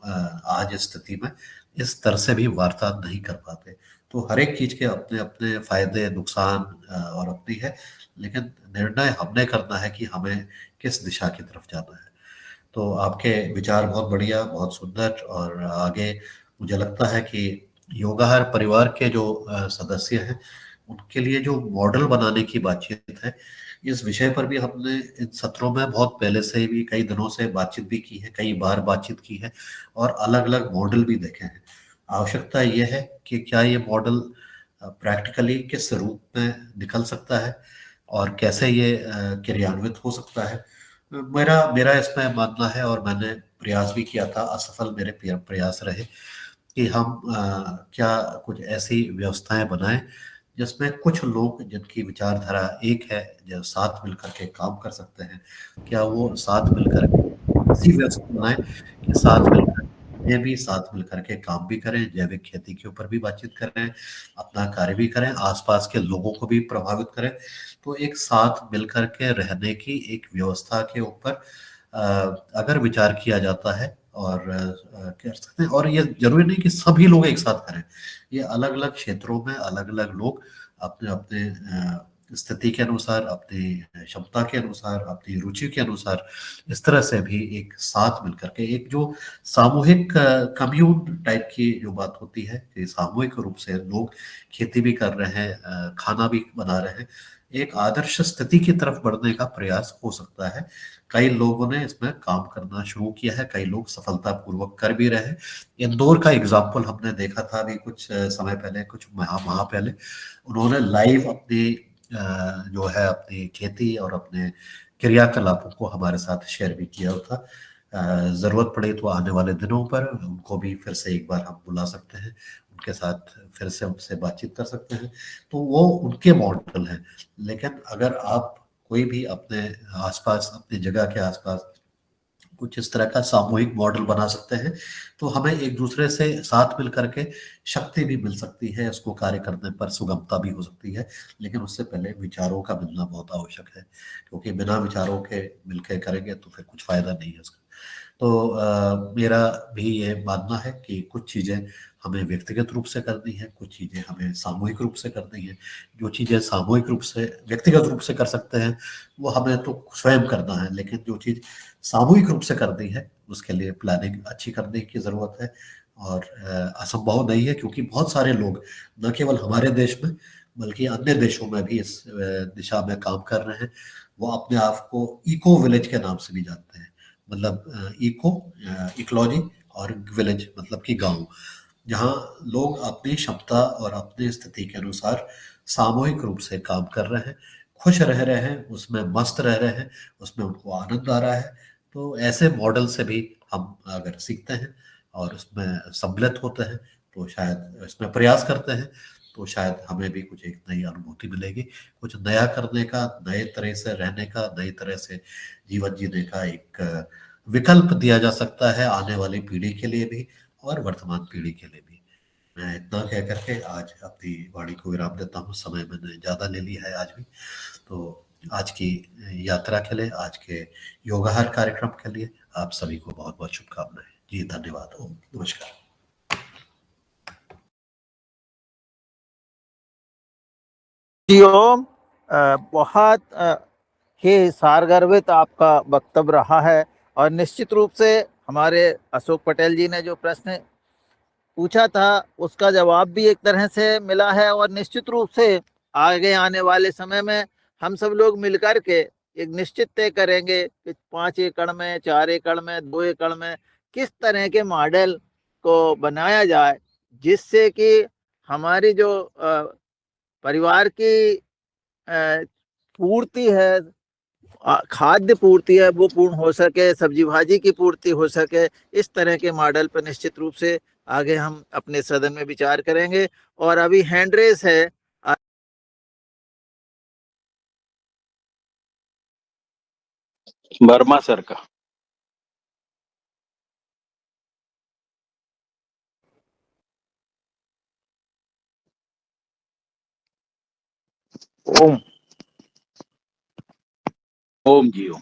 आज इस स्थिति में इस तरह से भी वार्ता नहीं कर पाते। तो हर एक चीज के अपने अपने फायदे नुकसान और अपनी है, लेकिन निर्णय हमने करना है कि हमें किस दिशा की तरफ जाना है। तो आपके विचार बहुत बढ़िया, बहुत सुंदर, और आगे मुझे लगता है कि योगाहार परिवार के जो सदस्य हैं, उनके लिए जो मॉडल बनाने की बातचीत है, इस विषय पर भी हमने इन सत्रों में बहुत पहले से भी कई दिनों से बातचीत भी की है, कई बार बातचीत की है, और अलग अलग मॉडल भी देखे हैं। आवश्यकता यह है कि क्या ये मॉडल प्रैक्टिकली किस रूप में निकल सकता है और कैसे ये क्रियान्वित हो सकता है। मेरा मेरा इसमें मानना है, और मैंने प्रयास भी किया था, असफल मेरे प्रयास रहे, कि हम क्या कुछ ऐसी व्यवस्थाएं बनाएं जिसमें कुछ लोग जिनकी विचारधारा एक है, जो साथ मिलकर के काम कर सकते हैं, क्या वो साथ मिलकर ऐसी व्यवस्था बनाएं कि साथ मिलकर ये भी साथ मिलकर के काम भी करें, जैविक खेती के ऊपर भी बातचीत करें, अपना कार्य भी करें, आसपास के लोगों को भी प्रभावित करें। तो एक साथ मिलकर के रहने की एक व्यवस्था के ऊपर अगर विचार किया जाता है और कर सकते हैं, और ये जरूरी नहीं कि सभी लोग एक साथ करें, ये अलग अलग क्षेत्रों में अलग अलग लोग अपने अपने स्थिति के अनुसार, अपनी क्षमता के अनुसार, अपनी रुचि के अनुसार, इस तरह से भी एक साथ मिलकर के एक जो सामूहिक कम्यून टाइप की जो बात होती है कि सामूहिक रूप से लोग खेती भी कर रहे हैं, खाना भी बना रहे हैं, एक आदर्श स्थिति की तरफ बढ़ने का प्रयास हो सकता है। कई लोगों ने इसमें काम करना शुरू किया है, कई लोग सफलतापूर्वक कर भी रहे हैं। इंदौर का एग्जाम्पल हमने देखा था अभी कुछ समय पहले, कुछ माह पहले, उन्होंने लाइव अपनी जो है अपनी खेती और अपने क्रियाकलापों को हमारे साथ शेयर भी किया था। जरूरत पड़े तो आने वाले दिनों पर उनको भी फिर से एक बार हम बुला सकते हैं, उनके साथ फिर से उनसे बातचीत कर सकते हैं। तो वो उनके मॉडल हैं। लेकिन अगर आप कोई भी अपने आसपास, अपनी जगह के आसपास कुछ इस तरह का सामूहिक मॉडल बना सकते हैं, तो हमें एक दूसरे से साथ मिल करके शक्ति भी मिल सकती है, उसको कार्य करने पर सुगमता भी हो सकती है। लेकिन उससे पहले विचारों का मिलना बहुत आवश्यक है, क्योंकि बिना विचारों के मिलकर करेंगे तो फिर कुछ फायदा नहीं है उसका। तो मेरा भी ये मानना है कि कुछ चीजें हमें व्यक्तिगत रूप से करनी है, कुछ चीजें हमें सामूहिक रूप से करनी है। जो चीजें सामूहिक रूप से, व्यक्तिगत रूप से कर सकते हैं, वो हमें तो स्वयं करना है, लेकिन जो चीज सामूहिक रूप से करनी है उसके लिए प्लानिंग अच्छी करने की जरूरत है। और असंभव नहीं है, क्योंकि बहुत सारे लोग न केवल हमारे देश में बल्कि अन्य देशों में भी इस दिशा में काम कर रहे हैं। वो अपने आप को इको विलेज के नाम से भी जानते हैं, मतलब इकोलॉजी और विलेज मतलब कि गांव, जहाँ लोग अपनी क्षमता और अपनी स्थिति के अनुसार सामूहिक रूप से काम कर रहे हैं, खुश रह रहे हैं, उसमें मस्त रह रहे हैं, उसमें उनको आनंद आ रहा है। तो ऐसे मॉडल से भी हम अगर सीखते हैं और उसमें सम्मिलित होते हैं, तो शायद इसमें प्रयास करते हैं, तो शायद हमें भी कुछ एक नई अनुभूति मिलेगी, कुछ नया करने का, नए तरह से रहने का, नई तरह से जीवन जीने का एक विकल्प दिया जा सकता है आने वाली पीढ़ी के लिए भी और वर्तमान पीढ़ी के लिए भी। मैं इतना कह करके आज अपनी वाणी को विराम देता हूँ। समय मैंने ज़्यादा ले लिया है आज भी। तो आज की यात्रा के लिए, आज के योगाहार कार्यक्रम के लिए आप सभी को बहुत बहुत शुभकामनाएं। जी धन्यवाद। ओम नमस्कार। जी ओम, बहुत ही सारगर्भित आपका वक्तव्य रहा है और निश्चित रूप से हमारे अशोक पटेल जी ने जो प्रश्न पूछा था उसका जवाब भी एक तरह से मिला है और निश्चित रूप से आगे आने वाले समय में हम सब लोग मिलकर के एक निश्चित तय करेंगे कि 5 एकड़ में, 4 एकड़ में, 2 एकड़ में किस तरह के मॉडल को बनाया जाए जिससे कि हमारी जो परिवार की पूर्ति है, खाद्य पूर्ति है, वो पूर्ण हो सके, सब्जी भाजी की पूर्ति हो सके। इस तरह के मॉडल पर निश्चित रूप से आगे हम अपने सदन में विचार करेंगे। और अभी हैंड रेस है, वर्मा सर का। ओम ओम जी ओम।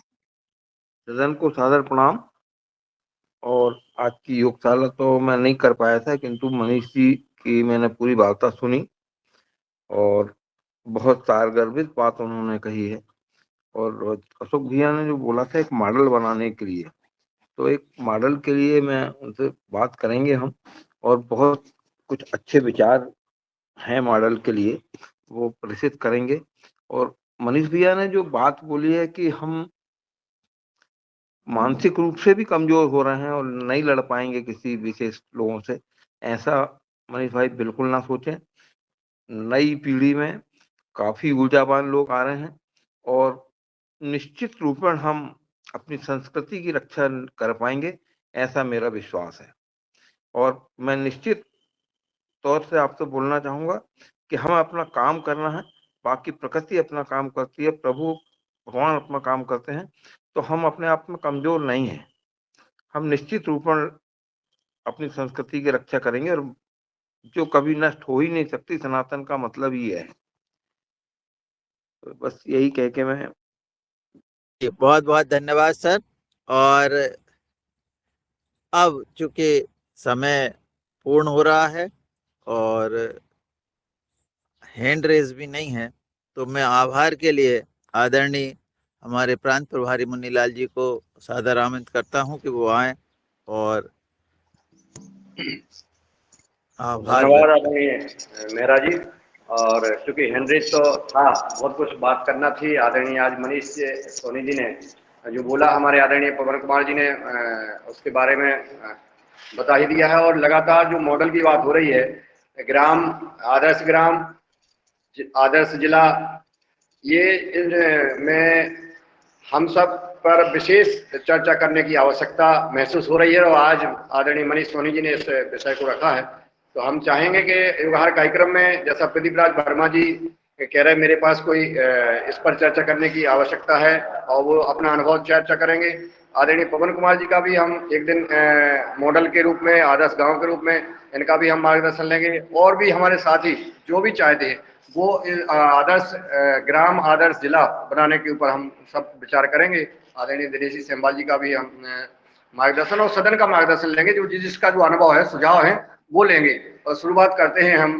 सदन को सादर प्रणाम। और आज की योगशाला तो मैं नहीं कर पाया था, किंतु मनीष जी की मैंने पूरी वार्ता सुनी और बहुत सारगर्भित बात उन्होंने कही है। और अशोक भैया ने जो बोला था एक मॉडल बनाने के लिए, तो एक मॉडल के लिए मैं उनसे बात करेंगे हम, और बहुत कुछ अच्छे विचार हैं मॉडल के लिए, वो प्रेषित करेंगे। और मनीष भैया ने जो बात बोली है कि हम मानसिक रूप से भी कमजोर हो रहे हैं और नहीं लड़ पाएंगे किसी विशेष लोगों से, ऐसा मनीष भाई बिल्कुल ना सोचें। नई पीढ़ी में काफी ऊर्जावान लोग आ रहे हैं और निश्चित रूप में हम अपनी संस्कृति की रक्षा कर पाएंगे, ऐसा मेरा विश्वास है। और मैं निश्चित तौर से आपसे बोलना चाहूंगा कि हमें अपना काम करना है, बाकी प्रकृति अपना काम करती है, प्रभु भगवान अपना काम करते हैं, तो हम अपने आप में कमजोर नहीं हैं। हम निश्चित रूप में अपनी संस्कृति की रक्षा करेंगे और जो कभी नष्ट हो ही नहीं सकती, सनातन का मतलब ही है। तो बस यही कह के मैं बहुत बहुत धन्यवाद सर। और अब चूंकि समय पूर्ण हो रहा है और हैंड रेस भी नहीं है, तो मैं आभार के लिए आदरणीय हमारे प्रांत प्रभारी मुन्नीलाल जी को सादर आमंत्रित करता हूं कि वो आए और आभार। धन्यवाद आदरणीय मेहरा जी। और चूंकि हेनरीज तो था, बहुत कुछ बात करना थी। आदरणीय आज मनीष सोनी जी ने जो बोला, हमारे आदरणीय पवन कुमार जी ने उसके बारे में बता ही दिया है। और लगातार जो मॉडल की बात हो रही है, ग्राम आदर्श जिला, ये में हम सब पर विशेष चर्चा करने की आवश्यकता महसूस हो रही है। और आज आदरणीय मनीष सोनी जी ने इस विषय को रखा है, तो हम चाहेंगे कि योगाहार कार्यक्रम में, जैसा प्रदीप राज वर्मा जी कह रहे हैं, मेरे पास कोई इस पर चर्चा करने की आवश्यकता है और वो अपना अनुभव चर्चा करेंगे। आदरणीय पवन कुमार जी का भी हम एक दिन मॉडल के रूप में, आदर्श गांव के रूप में इनका भी हम मार्गदर्शन लेंगे। और भी हमारे साथी जो भी चाहते हैं वो आदर्श ग्राम, आदर्श जिला बनाने के ऊपर हम सब विचार करेंगे। आदरणीय दिनेश सेमवाल जी का भी हम मार्गदर्शन और सदन का मार्गदर्शन लेंगे, जो जिसका जो अनुभव है, सुझाव है, वो लेंगे। और शुरुआत करते हैं हम।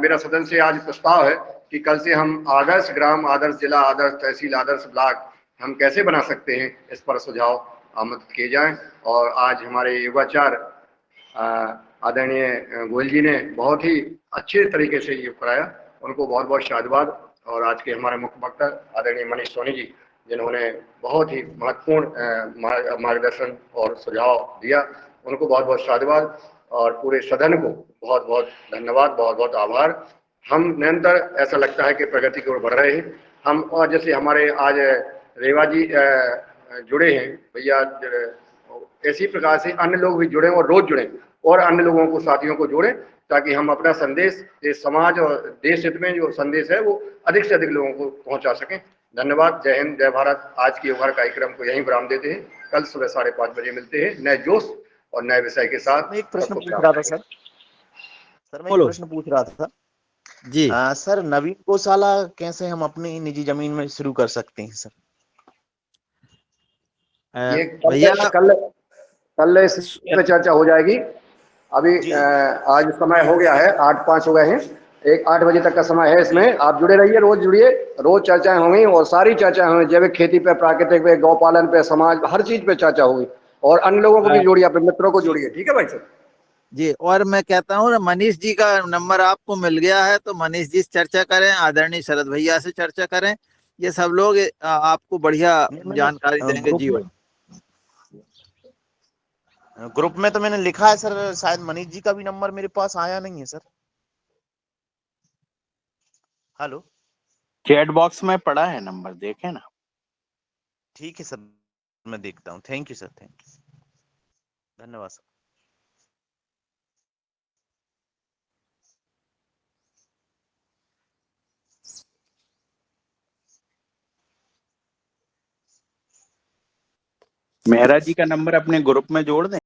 मेरा सदन से आज प्रस्ताव है कि कल से हम आदर्श ग्राम, आदर्श जिला, आदर्श तहसील, आदर्श ब्लॉक हम कैसे बना सकते हैं, इस पर सुझाव आमंत्रित किए जाएं। और आज हमारे योगाचार आदरणीय गोयल जी ने बहुत ही अच्छे तरीके से योग कराया, उनको बहुत बहुत शादबाद। और आज के हमारे मुख्य वक्ता आदरणीय मनीष सोनी जी, जिन्होंने बहुत ही महत्वपूर्ण मार्गदर्शन और सुझाव दिया, उनको बहुत बहुत शादबाद। और पूरे सदन को बहुत बहुत धन्यवाद, बहुत बहुत आभार हम निरंतर ऐसा लगता है कि प्रगति की ओर बढ़ रहे हैं हम। और जैसे हमारे आज रेवा जी जुड़े हैं भैया, इसी प्रकार से अन्य लोग भी जुड़े और रोज जुड़े और अन्य लोगों को, साथियों को जोड़ें, ताकि हम अपना संदेश इस समाज और देश हित में जो संदेश है वो अधिक से अधिक लोगों को पहुंचा सकें। धन्यवाद। जय हिंद, जय भारत। आज की योगा कार्यक्रम को यहीं विराम देते हैं। कल सुबह 5:30 बजे मिलते हैं नए जोश और नए विषय के साथ। मैं एक प्रश्न सबको पूछ प्रणाम। रहा था सर। सर मैं एक बोलो प्रश्न पूछ रहा था जी। सर, नवीन गौशाला कैसे हम अपनी निजी जमीन में शुरू कर सकते हैं सर? ये भैया कल इस पे चर्चा हो जाएगी। अभी जी। आज समय हो गया है, 8:05 हो गए हैं। 8 बजे तक का समय है इसमें। आप जुड़े रहिए, रोज जुड़िए, रोज चर्चाएं होंगी और सारी चर्चाएं होंगी, जैविक खेती पे, प्राकृतिक पे, गौ पालन पे, समाज, हर चीज पे चर्चा होगी। और अन्य लोगों को भी जोड़िए, अपने मित्रों को जोड़िए। ठीक है भाई साहब जी। और मैं कहता हूँ मनीष जी का नंबर आपको मिल गया है, तो मनीष जी से चर्चा करें, आदरणीय शरद भैया से चर्चा करें। ये सब लोग आपको बढ़िया जानकारी देंगे जीवन। ग्रुप में तो मैंने लिखा है सर, शायद मनीष जी का भी नंबर मेरे पास आया नहीं है सर। हेलो, चैट बॉक्स में पड़ा है नंबर, देखें ना। ठीक है सर, मैं देखता हूँ। Thank you sir, thank you, धन्यवाद सर। मेहरा जी का नंबर अपने ग्रुप में जोड़ दें।